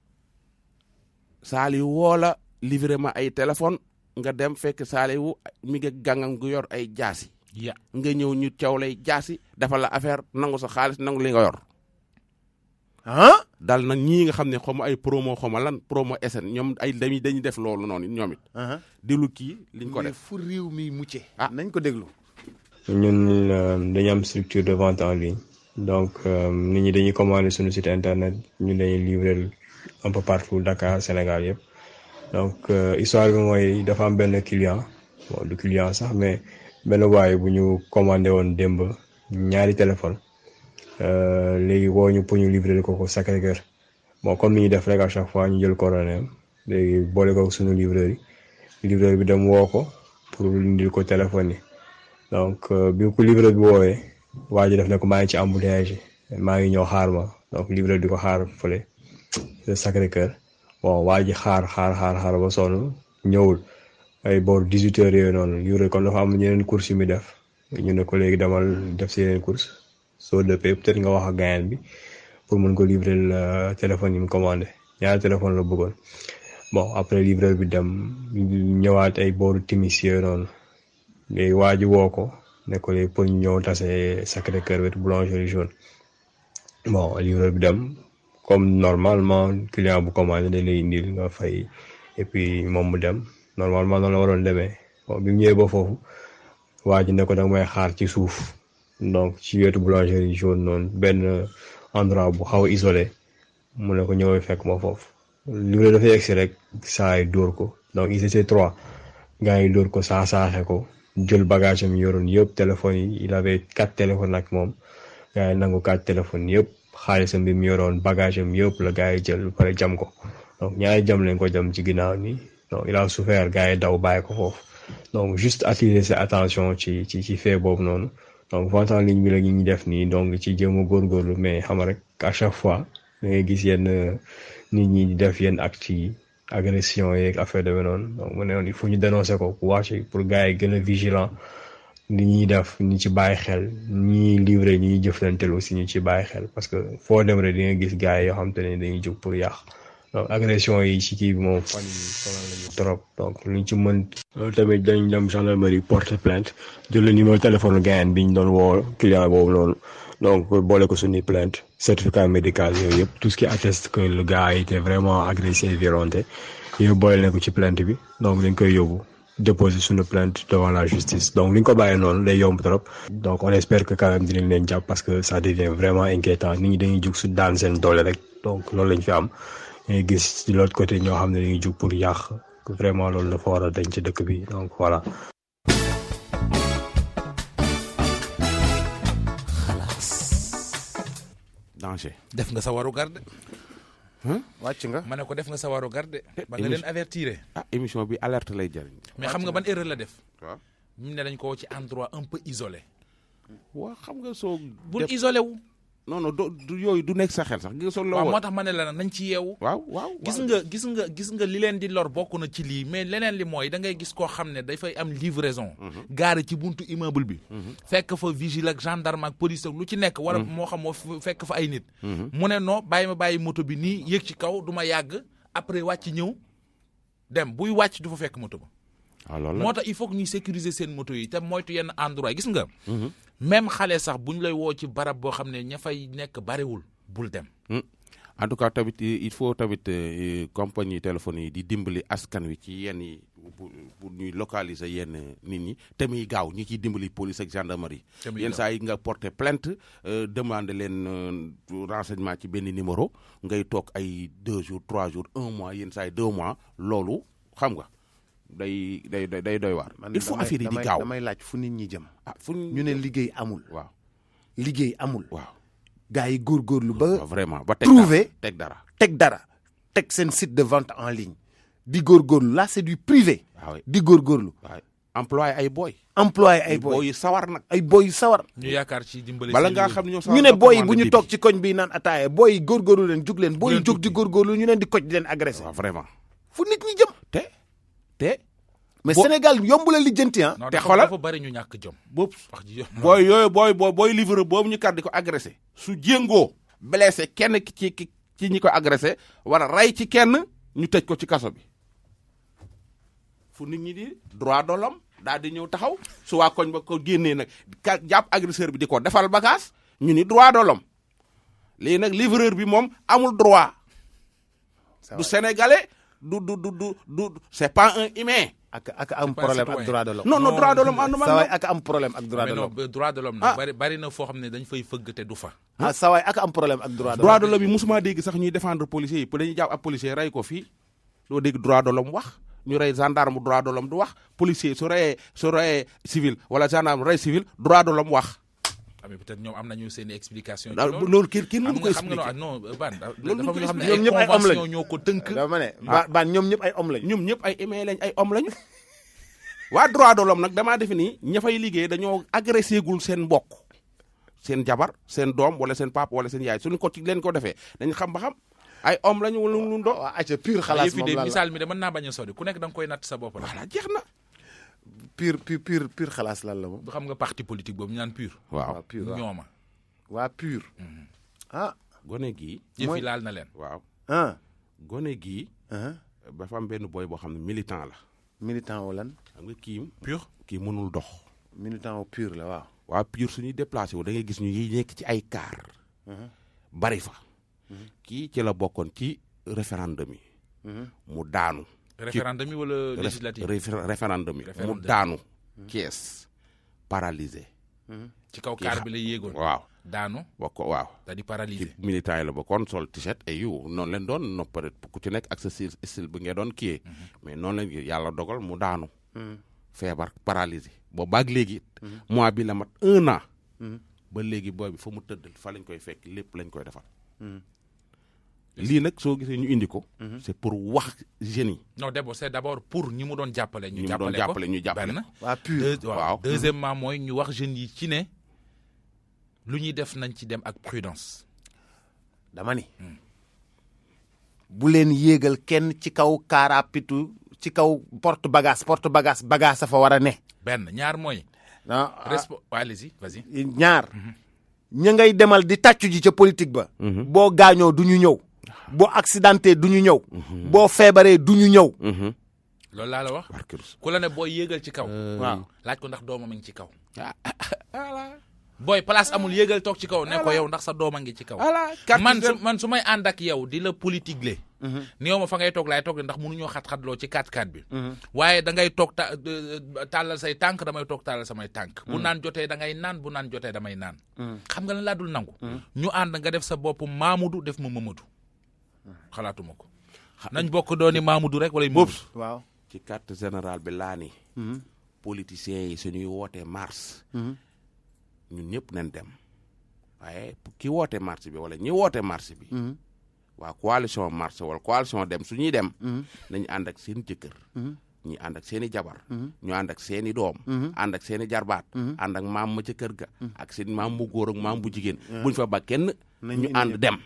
saali woola livré ma ay téléphone nga dem fekk saaliwu mi nga gàngam gu yor ay jaasi nga ñëw ñu caw lay jaasi dafa la affaire nangu sa xaalis nangu li nga yor dal nag ñii nga xam ne xaw ma ay promo xaw ma lan promo SN ñoom ay dañuy def loolu noonu ñoom it déglu kii liñ ko def fu réew mi mucce nañ ko déglu ñun dañu am structure de vente en ligne donc nit ñi dañuy commander suñu site internet ñu dañuy livrer un peu partout Dakar Sénégal yëpp donc histoire bi mooy dafa am benn client bon du client sax mais benn waay bu ñu commandé woon démb ñaari téléphone léegi woo ñu pour ñu livrer ko Sacré-Cœur bon comme ni ñuy def rek à chaque fois ñu jël coordonnée léegi boole ko suñu livreur bi dem woo ko pour indil ko téléphone yi donc bi ko livreur bi woowee waa ji def ne ko maa ngi ci embouteillage maa ngi ñëw xaar ma donc livreur di ko xaar fële Sacré-Cœur bon waa ji xaar ba sonn ñëwul ay boor 18 heures yooyu noonu livreur kon dafa am ñeneen course yu muy def ñu ne ko léegi demal def si yeneen course soo dëppee peut-être nga wax ak gaayan bi pour mën ko livrer le téléphone yi mu commandé ñaari téléphone la bëggoon bon après livreur bi dem ñëwaat ay booru timis yooyu noonu léegi waa ji woo ko ne ko léegi pour ñu ñëw tase Sacré-Cœur wetu boulangerie jaune bon livreur bi dem comme normalement client bu commandé da lay indil nga fay et puis moom mu dem normalement noonu la waroon demee bon bi mu ñëwee ba foofu waa ji ne ko danga may xaar ci suuf donc ci wetu boulangerie jaune noonu benn endroit bu xaw a isolé mu ne ko ñëwee fekk ma foofu livreur dafay egsi rek saa yi dóor ko donc ils étaient 3 gars yi dóor ko saaxe ko jël bagage am yoroon yëpp téléphone yi il avait 4 téléphones ak moom gars yi nangu 4 téléphones yëpp xaalisam bi mu yoroon bagage am yëpp la gars yi jël ba pare jam ko donc ñaari jam lañ ko jam ci ginnaaw nii donc il a souffert gars yi daw bàyyi ko foofu donc juste attirer sa attention ci fait boobu noonu donc vente en ligne bi la ñuy def nii donc ci jéem a góorgóorlu mais xam rek à chaque fois da ngay gis yenn nit ñi di def yenn actes yi agression yeeg affaire de noonu donc mu ne woon il faut ñu dénoncer ko pour gars yi gën a vigilant ni ñuy def ñu ci bàyyi xel ñi livré ñi jëflanteel aussi ñu ci bàyyi xel parce que foo dem rek di nga gis gars yi yoo xam te ne dañuy jóg pour yàq donc agression yi ci kii bi moom fan yi sonal nañu trop donc luñ ci mën loolu tamit dañ dem gendarmerie porter plainte jël le numéro téléphone gayan bi ñu doon woo client boobu noonu donc boole ko suñuy plainte certificat médical yooyu yëpp tout ce qui atteste que le gars a été vraiment agressé et violenté yooyu boole na ko ci plainte bi donc dañ koy yóbbu déposer suñu plainte devant la justice donc li ñu ko bàyyee noonu day yomb trop donc on espère que quand même dinañ leen jàpp parce que ça devient vraiment inquiétant nit ñi dañuy jug su daan seen doole rek donc loolu lañ fi am ngay gis de l'autre côté ñoo xam ne dañuy jug pour yàq vraiment loolu dafa war a dañ ci dëkk bi donc voilà. def nga sa waru garde wàcc nga. ma ne ko def nga sa waru garde ba nga leen avertir. ah émission bi alerte lay jëriñ. mais xam nga ban erreur la def. waaw ñu ne dañ ko ci endroit un peu isolé. waaw xam nga soo. bul isolé wu. non du yooyu du nekk sa xel sax gis nga soo. waaw moo tax ma ne la nañ ci yeewu. waaw gis nga li leen di lor bokk na ci lii mais leneen li mooy da ngay gis koo xam ne dafay am livraison. gaare ci buntu immeuble bi. fekk fa vigile ak gendarme ak police ak lu ci nekk. wala moo xam moo fekk fa ay nit. mu ne non bàyyi moto bi nii yéeg ci kaw du ma yàgg après wàcc ñëw dem buy wàcc du fa fekk moto ba. waaw loolu la moo tax il faut que ñuy sécuriser seen moto yi te moytu yenn endroit gis nga. même xale sax bu ñu lay woo ci barab boo xam ne ña fay nekk bariwul bul dem. en tout cas tamit il faut tamit compagnie téléphone yi di dimbali askan wi ci yenn yi pour ñuy localiser yenn nit ñi te muy gaaw ñi ciy dimbali police ak gendarmerie. yenn saa yi nga porter plainte demander leen renseignement ci benn numéro ngay toog ay 2 jours 3 jours 1 mois yenn saa yi 2 mois loolu xam nga. day doy waar. il faut affaire yi di gaaw damay laaj fu nit ñi jëm. fu ñu ne liggéey amul. waaw liggéey amul. waaw gars yi góorgóorlu ba. vraiment ba trouver teg dara. teg seen site de vente en ligne. di góorgóorlu là c'est du privé. waaw di góorgóorlu. waaw employé ay boy. ay boy yu sawar nag. ay boy yu sawar. ñu yaakaar ci dimbali. bala ngaa xam ñoo sawar ñu ne boy bu ñu toog ci koñ bi naan ataaya boy yi góorgóorlu leen jug leen. boy yi jóg di góorgóorlu ñu leen di koj di leen agressé. waaw vraiment. fu nit ñi jëm. te. mais Sénégal yomb la lijjanti ah. te xoolal dafa bari ñu ñàkk jom. boobu booy yooyu booy livreur boobu ñu kar di ko agressé. su jéngoo blessé kenn ci ñi ko agressé wala rey ci kenn ñu tëj ko ci kaso bi fu nit ñi di droit de l'homme daal di ñëw taxaw su waa koñ ba ko génnee nag jàpp agresseur bi di ko defal bagage ñu ni droit de l'homme léegi nag livreur bi moom amul droit. du sénégalais du c'est pas un humain. ak am problème ak droit de l'homme. non droit de l'homme ànduma. sawaay ak am problème ak droit de l'homme. mais non droit de l'homme nag bari na foo xam ne dañ fay fëgg te du fa. sawaay ak am problème ak droit de l'homme. droit de l'homme yi musuma dégg sax ñuy défendre policiers yi pour dañuy jàpp ab policier rey ko fii doo dégg droit de l'homme wax ñu rey gendarme droit de l'homme du wax policier su reyee civil wala gendarme rey civil droit de l'homme wax. mais peut-être ñoom am nañu seen explication. loolu kenn mënu ko expliquer. xam nga non ban. loolu dafa ñoo xam ne ñoom ñëpp ay homme lañu ñoo ko tënk. dama ne ban ñoom ñëpp ay homme lañu. ñoom ñëpp ay email lañ ay homme lañu. waa droit de l'homme nag damaa defe ni ña fay liggéey dañoo agressé gul seen mbokk seen jabar seen doom wala seen papa wala seen yaay suñu ko ci leen ko defee dañ xam ba xam ay homme lañu wala lu doon. waaw ayca pur xalaas moom la misaal mi de mën naa bañ a sori ku nekk da nga koy natt sa bopp la. voilà jeex na. pur xalaas lan la moom. xam nga parti politique boobu ñu naan pur. waaw pur ñooma. waa pur. gone gii. jëf yi laal na leen. waaw. gone gii. dafa am benn boy boo xam ne militant la. militant wu lan. xam nga kii pur kii mënul dox. militant wu pur la waaw. waa pur suñuy déplacé wu da ngay gis ñu yi nekk ci ay car. bari fa. kii ci la bokkoon ci référendum yi. mu daanu. référendum yi wala législative. référendum yi mu daanu. Thiès paralysé. ci kaw car bi la yéegoon. waaw daanu. waaw. daal di paralysé. ci militant yi la bokkoon sol t-shirt et yu noonu leen doon noppare ku ci nekk ak sa style bi ngay doon kiyee. mais noonu leen yàlla dogal mu daanu. feebar paralysé boobu baag léegi. mois bi la mat 1 an. ba léegi booy bi fa mu tëdd fa lañ koy fekk lépp lañ koy defal. lii nag soo gisee ñu indi ko. c'est pour wax jeunes yi. non c'est d'abord pour ñi mu doon jàppale. ñu jàppale ko ñu jàppale benn. waa pur waaw deuxièmement mooy ñu wax jeunes yi ci ne lu ñuy def nañ ci dem ak prudence. dama ni. bu leen yéegal kenn ci kaw kaarapitu ci kaw porte bagage sa fa war a ne. benn ñaar mooy. non allez-y vas-y. ñaar. ña ngay demal di tàccu ji ca politique ba. boo gaañoo du ñu ñëw. boo accidenté du ñu ñëw. boo feebaree du ñu ñëw. loolu laa la wax. ku la ne booy yéegal ci kaw. waaw laaj ko ndax doomam a ngi ci kaw. booy place amul yéegal toog ci kaw ne ko yow ndax sa doom a ngi ci kaw. man su may ànd ak yow di la politique le néew ma fa ngay toog laay toog de ndax mënuñoo xat-xatloo ci 4x4 bi. waaye da ngay toog tàllal say tànk damay toog tàllal samay tànk. bu naan jotee da ngay naan bu naan jotee damay naan. xam nga lan laa dul nangu. ñu ànd nga def sa bopp Mamadou def ma Mamadou. xalaatuma ko. nañ bokk dooni Mamadou rek wala Mamadou. waaw ci carte générale bi laa ni. politiciens yi suñuy wootee mars. ñun ñëpp nañ dem waaye ki woote marche bi wala ñi woote marche bi. waa coalition marche wala coalition dem su ñuy dem nañu ànd ak seen jëkkër ñi ànd ak seen i jabar ñu ànd ak seen i doom ànd ak seen i jarbaat ànd ak maam ma ca kër ga ak seen maam bu góor ak maam bu jigéen buñ fa ba kenn ñu ànd dem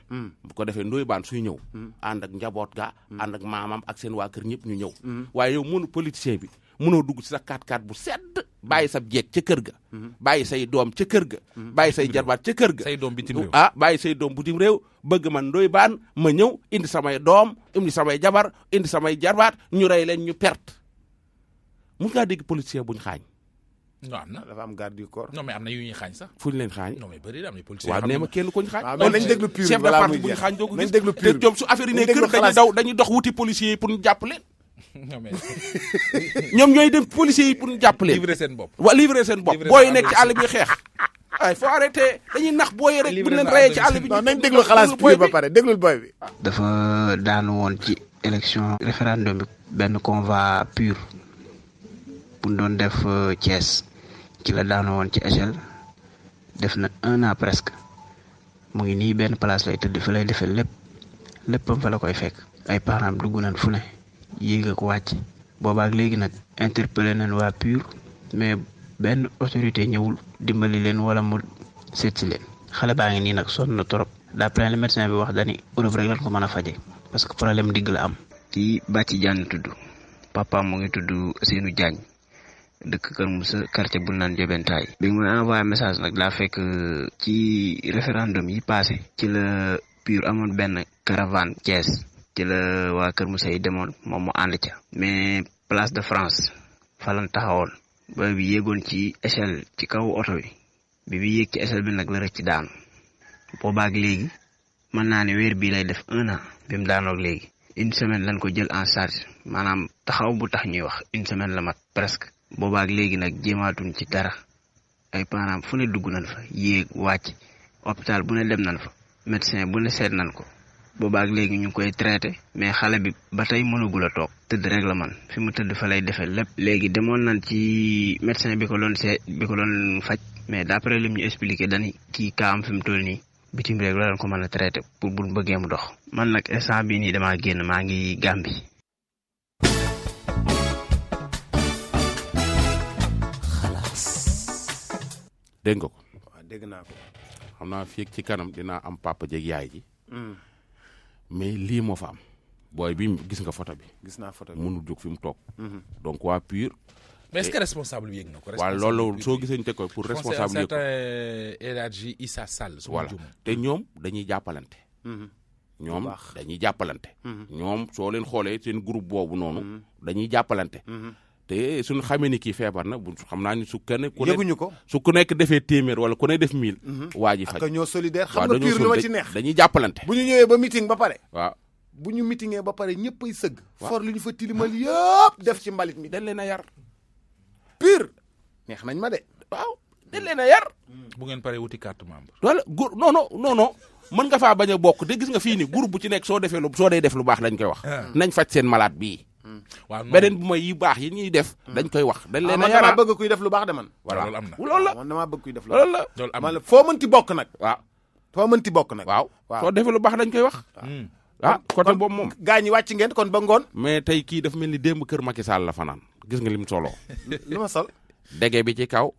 bu ko defee Ndoye Bane suy ñëw ànd ak njaboot ga ànd ak maamam ak seen waa kër ñëpp ñu ñëw waaye yow mënu politicien bi mënoo dugg ci sa 4x4 bu sedd bàyyi sa jeeg ca kër ga bàyyi say doom ca kër ga bàyyi say jarbaat ca kër ga say doom bitim réew bàyyi say doom bitim réew bëgg man Ndoye Bane ma ñëw indi samay doom indi samay jabar indi samay jarbaat ñu rey leen ñu perte mun ngaa dégg policier buñ xaañ non am na dafa am garde du corps. non mais am na yu ñuy xaañ sax fuñ leen xaañ non mais bëri am na policier waaw nee ma kenn kuñ xaañ waaw mais nañ déglu pur chef de balaa parti muy buñ jeex. xaañ doo ko nañ gis déglu te pur ñoom su affaire yi ne nañ déglu kër dañuy dox wuti policiers yi pour ñu jàpp leen non mais ñoom ñooy dem policiers yi pour ñu jàpp leen livrer seen bopp wa livrer seen bopp Livrer booy seen nekk ci àll bi xeex ay faut arrêter dañuy nax booy rek bu Livrer leen seen reyee ci àll bi non nañ déglu xalaas pur ba pare déglul boy bi. dafa daanu woon ci élection référendum bi benn convoi pur bu ñu doon def Thiès ci la daanu woon ci échelle def na 1 an presque mu ngi nii benn place lay tëdd fa lay defee léppam fa la koy fekk ay parents dugg nañ fu ne yéeg ak wàcc boobaak léegi nag interpellé nañ waa pur mais benn autorité ñëwul dimbali leen wala mu seet si leen xale baa ngi nii nag sonn na trop d'après le médecin bi wax dani Europe rek lañ ko mën a faje parce que problème digg la am. ci Bàcci Diagne tudd papa mu ngi tudd Seynou Diagne dëkk Kër Moussa quartier bu naan Jobentaay bi mu envoyé message nag daa fekk ci référendum yi passé ci la pur amoon benn caravane Thiès ci la waa Kër Moussa yi demoon moom mu ànd ca mais place de France fa lañ taxawoon ba bi yéegoon ci échelle ci kaw oto bi yéeg ci échelle bi nag la rëcc daanu boobaak léegi mën naa ne weer bii lay def 1 an bi mu daanoog léegi 1 semaine lañ ko jël en charge maanaam taxaw bu tax ñuy wax 1 semaine la mat presque boobaak léegi nag jéemaatuñ ci dara ay parents fu ne dugg nañ fa yéeg wàcc hôpital bu ne dem nañ fa médecin bu ne seet nañ ko boobaak léegi ñu ngi koy traité mais xale bi ba tey mënagul a toog tëdd rek la man fi mu tëdd fa lay defee lépp léegi demoon nañ ci médecin bi ko doon faj mais d'après lim ñu expliqué dañi kii kaam fi mu toll nii bitim rek la leen ko mën a traité pour bu bëggee mu dox man nag instant bii nii damaa génn maa ngi Gambie. dégg nga ko waaw dégg naa ko. xam naa fii ci kanam dinaa am papa jeeg yaay ji mais lii moo fa am booy bi gis nga photo bi gis naa photo bi mënul jóg fi mu toog donc waa PUR mais est-ce que responsable bi yëg na ko. waaw loolu soo gisee ñu teg ko pour responsable yëg ko El Hadji Issa Sall. voilà te ñoom dañuy jàppalante ñoom dañuy jàppalante ñoom soo leen xoolee seen groupe boobu noonu dañuy jàppalante te suñu xamee ni kii feebar na bu xam naa ni su kenn ku yëguñu ko su ku nekk defee téeméer wala ku ne def 1000 waa ji faj ak ñoo solidaire xam nga PUR lu ma ci neex dañuy jàppalante bu ñu ñëwee ba meeting ba pare waaw bu ñu meetingee ba pare ñëpp ay sëgg for lu ñu fa tilimal yëpp def ci mbalit mi dañ leen a yar PUR neex nañ ma de waaw dañ leen a yar bu ngeen paree wuti carte membre. wala gur non mën nga faa bañ a bokk te gis nga fii ni groupe bu ci nekk soo dee def lu baax lañ koy wax nañ faj seen malade bii waaw beneen bu may yi baax yi ñuy def dañ koy wax dañ leen a man yara damaa bëgg kuy def lu baax de man voilà loolu am na loolu la man damaa bëgg kuy def lu loolu baax la loolu am man na la foo mënti bokk nag waaw foo mënti bokk nag waaw waaw soo defee lu baax dañ koy wax côté boobu moom gaa ñi wàcc ngeen kon ba ngoon mais tey kii dafa mel ni démb kër Macky Sall la fanaan gis nga lim solo lu ma sol dege bi ci kaw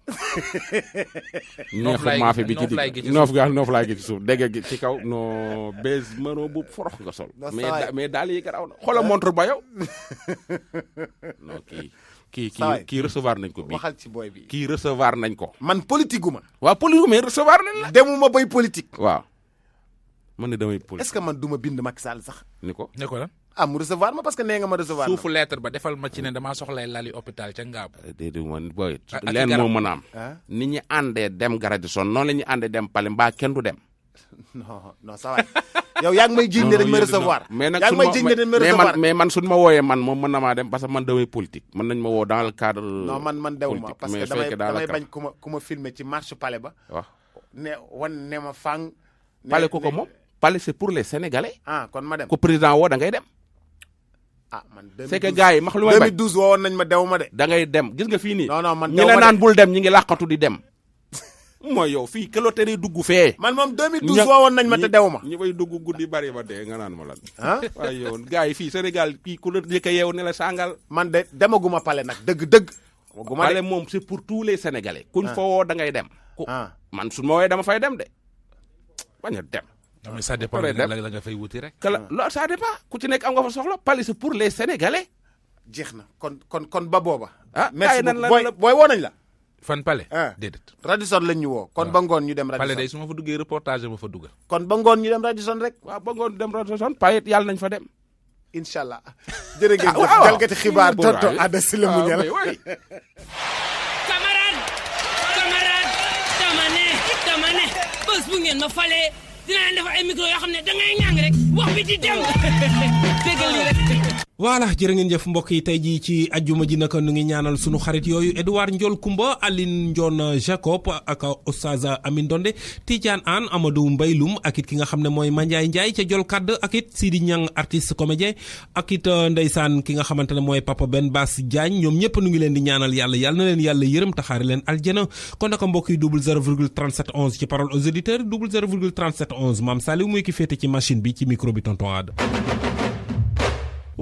neexu maafe bi ci digg noof laay gi ci suuf dege gi ci kaw no bees mënoo bu forox nga sol mais daal yi garaaw na xoolal montre ba yow non kii recevoir nañ ko bii waxal ci booy bi kii recevoir nañ ko man politique gu ma waaw politique mais recevoir nañ la demuma bay politique waaw man ne damay politique est-ce que man duma bind Macky Sall sax ni ko lan mu recevoir ma parce que nee nga ma recevoir suufu lettre ba defal ma ci ne damaa soxlay lali hôpital ca Ngaabu. déedéet man booy leen moo mën a am ni ñu àndee dem Radisson noonu la ñu àndee dem Palais mbaa kenn du dem non ça va yow yaa ngi may jiñ ne dañ ma recevoir mais nag yaa ngi may jiñ ne dañ ma recevoir mais man suñ ma wooyee man moom mën na maa dem parce que man damay politique mën nañ ma woo dans le cadre non man dewuma parce que damay bañ ku ma filmer ci marche Palais ba waaw ne ma fang Palais ko moom Palais c'est pour les Sénégalais kon ma dem ko président woo da ngay dem man c'est que gars yi max lu may bañ 2012 woowoon nañ ma dew ma de da ngay dem gis nga fii nii non man ñi la naan bul dem ñi ngi làqatu di dem mooy yow fii kilotéri dugg fee. man moom 2012 woowoon nañ ma te dew ma. ñi may dugg guddi bari ba dee nga naan ma lan. ah waaye yow gars yi fii Sénégal kii ku la njëkk a yeew ne la sàngal. man de demaguma pale nag dëgg. demaguma pale moom c'est pour tous les Sénégalais. kuñ fa woo da ngay dem. man su ma woowee dama fay dem de bañ a dem. non mais ça dépend la nga fay wuti rek. loolu ça dépend ku ci nekk am nga fa soxla pale c'est pour les Sénégalais. jeex na kon ba booba. merci beaucoup booy woo nañ la. fan pale. déedéet. Radisson lañ ñu woo. kon ba ngoon ñu dem Radisson pale day su ma fa duggee reportage ma fa dugal. kon ba ngoon ñu dem Radisson rek. waaw ba ngoon dem Radisson payet yàlla nañ fa dem. incha allah jërëjëf jalgati xibaar tonton Ada Sylla Muñal. dama ne bés bu ngeen ma falee dinaa leen defar ay micro yoo xam ne dangay ñàng rek wax bi di dem déggal li rek. voilà jërë ngeen jëf mbokk yi tey jii ci ajjuma ji naka nu ngi ñaanal sunu xarit yooyu Edouard Ndiol Koumba Aline Ndion Jacob ak Oustaz Amin Donde Tidiane Anne Amadou Mbaylum ak it ki nga xam ne mooy Mandiaye Ndiaye ca Jol Kadd ak it Sidi Niang artiste comédien ak it ndeysaan ki nga xamante ne mooy Papa Ben Bass Diagne ñoom ñëpp nu ngi leen di ñaanal yàlla na leen yàlla yërëm taxaare leen aljana kon naka mbokk yi 00,3711 ci parole aux auditeurs 00,3711 Mame Saliou muy ki féete ci machine bi ci micro bi tonton Ada.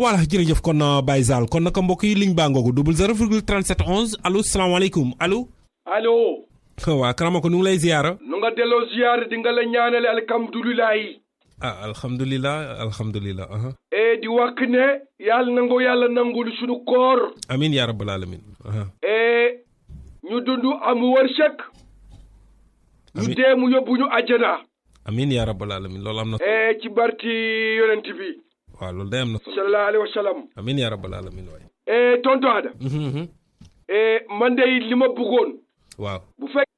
voilà jërëjëf kon Baye Zal kon naka mbokk yi ligne baa ngoogu 00,3711 allo salaamaaleykum allo. allo. waa Karama ko nu ngi lay ziyaara. nu nga delloo ziyaara di nga la ñaanale alhamdulilahi. alhamdulilah. di wax ne yàlla nangul sunu koor. amiin yaa rabbal alamin. ñu dund am wërsëg. ñu dee mu yóbbu ñu àjjana. amiin yaa rabbal alamin loolu am na. ci barki yonent bi. waaw loolu day am na. sallallahu alayhi wa sallam. amiin yaa rabbal alamin waay. tonton Ada. man de li ma bëggoon. waaw bu fekk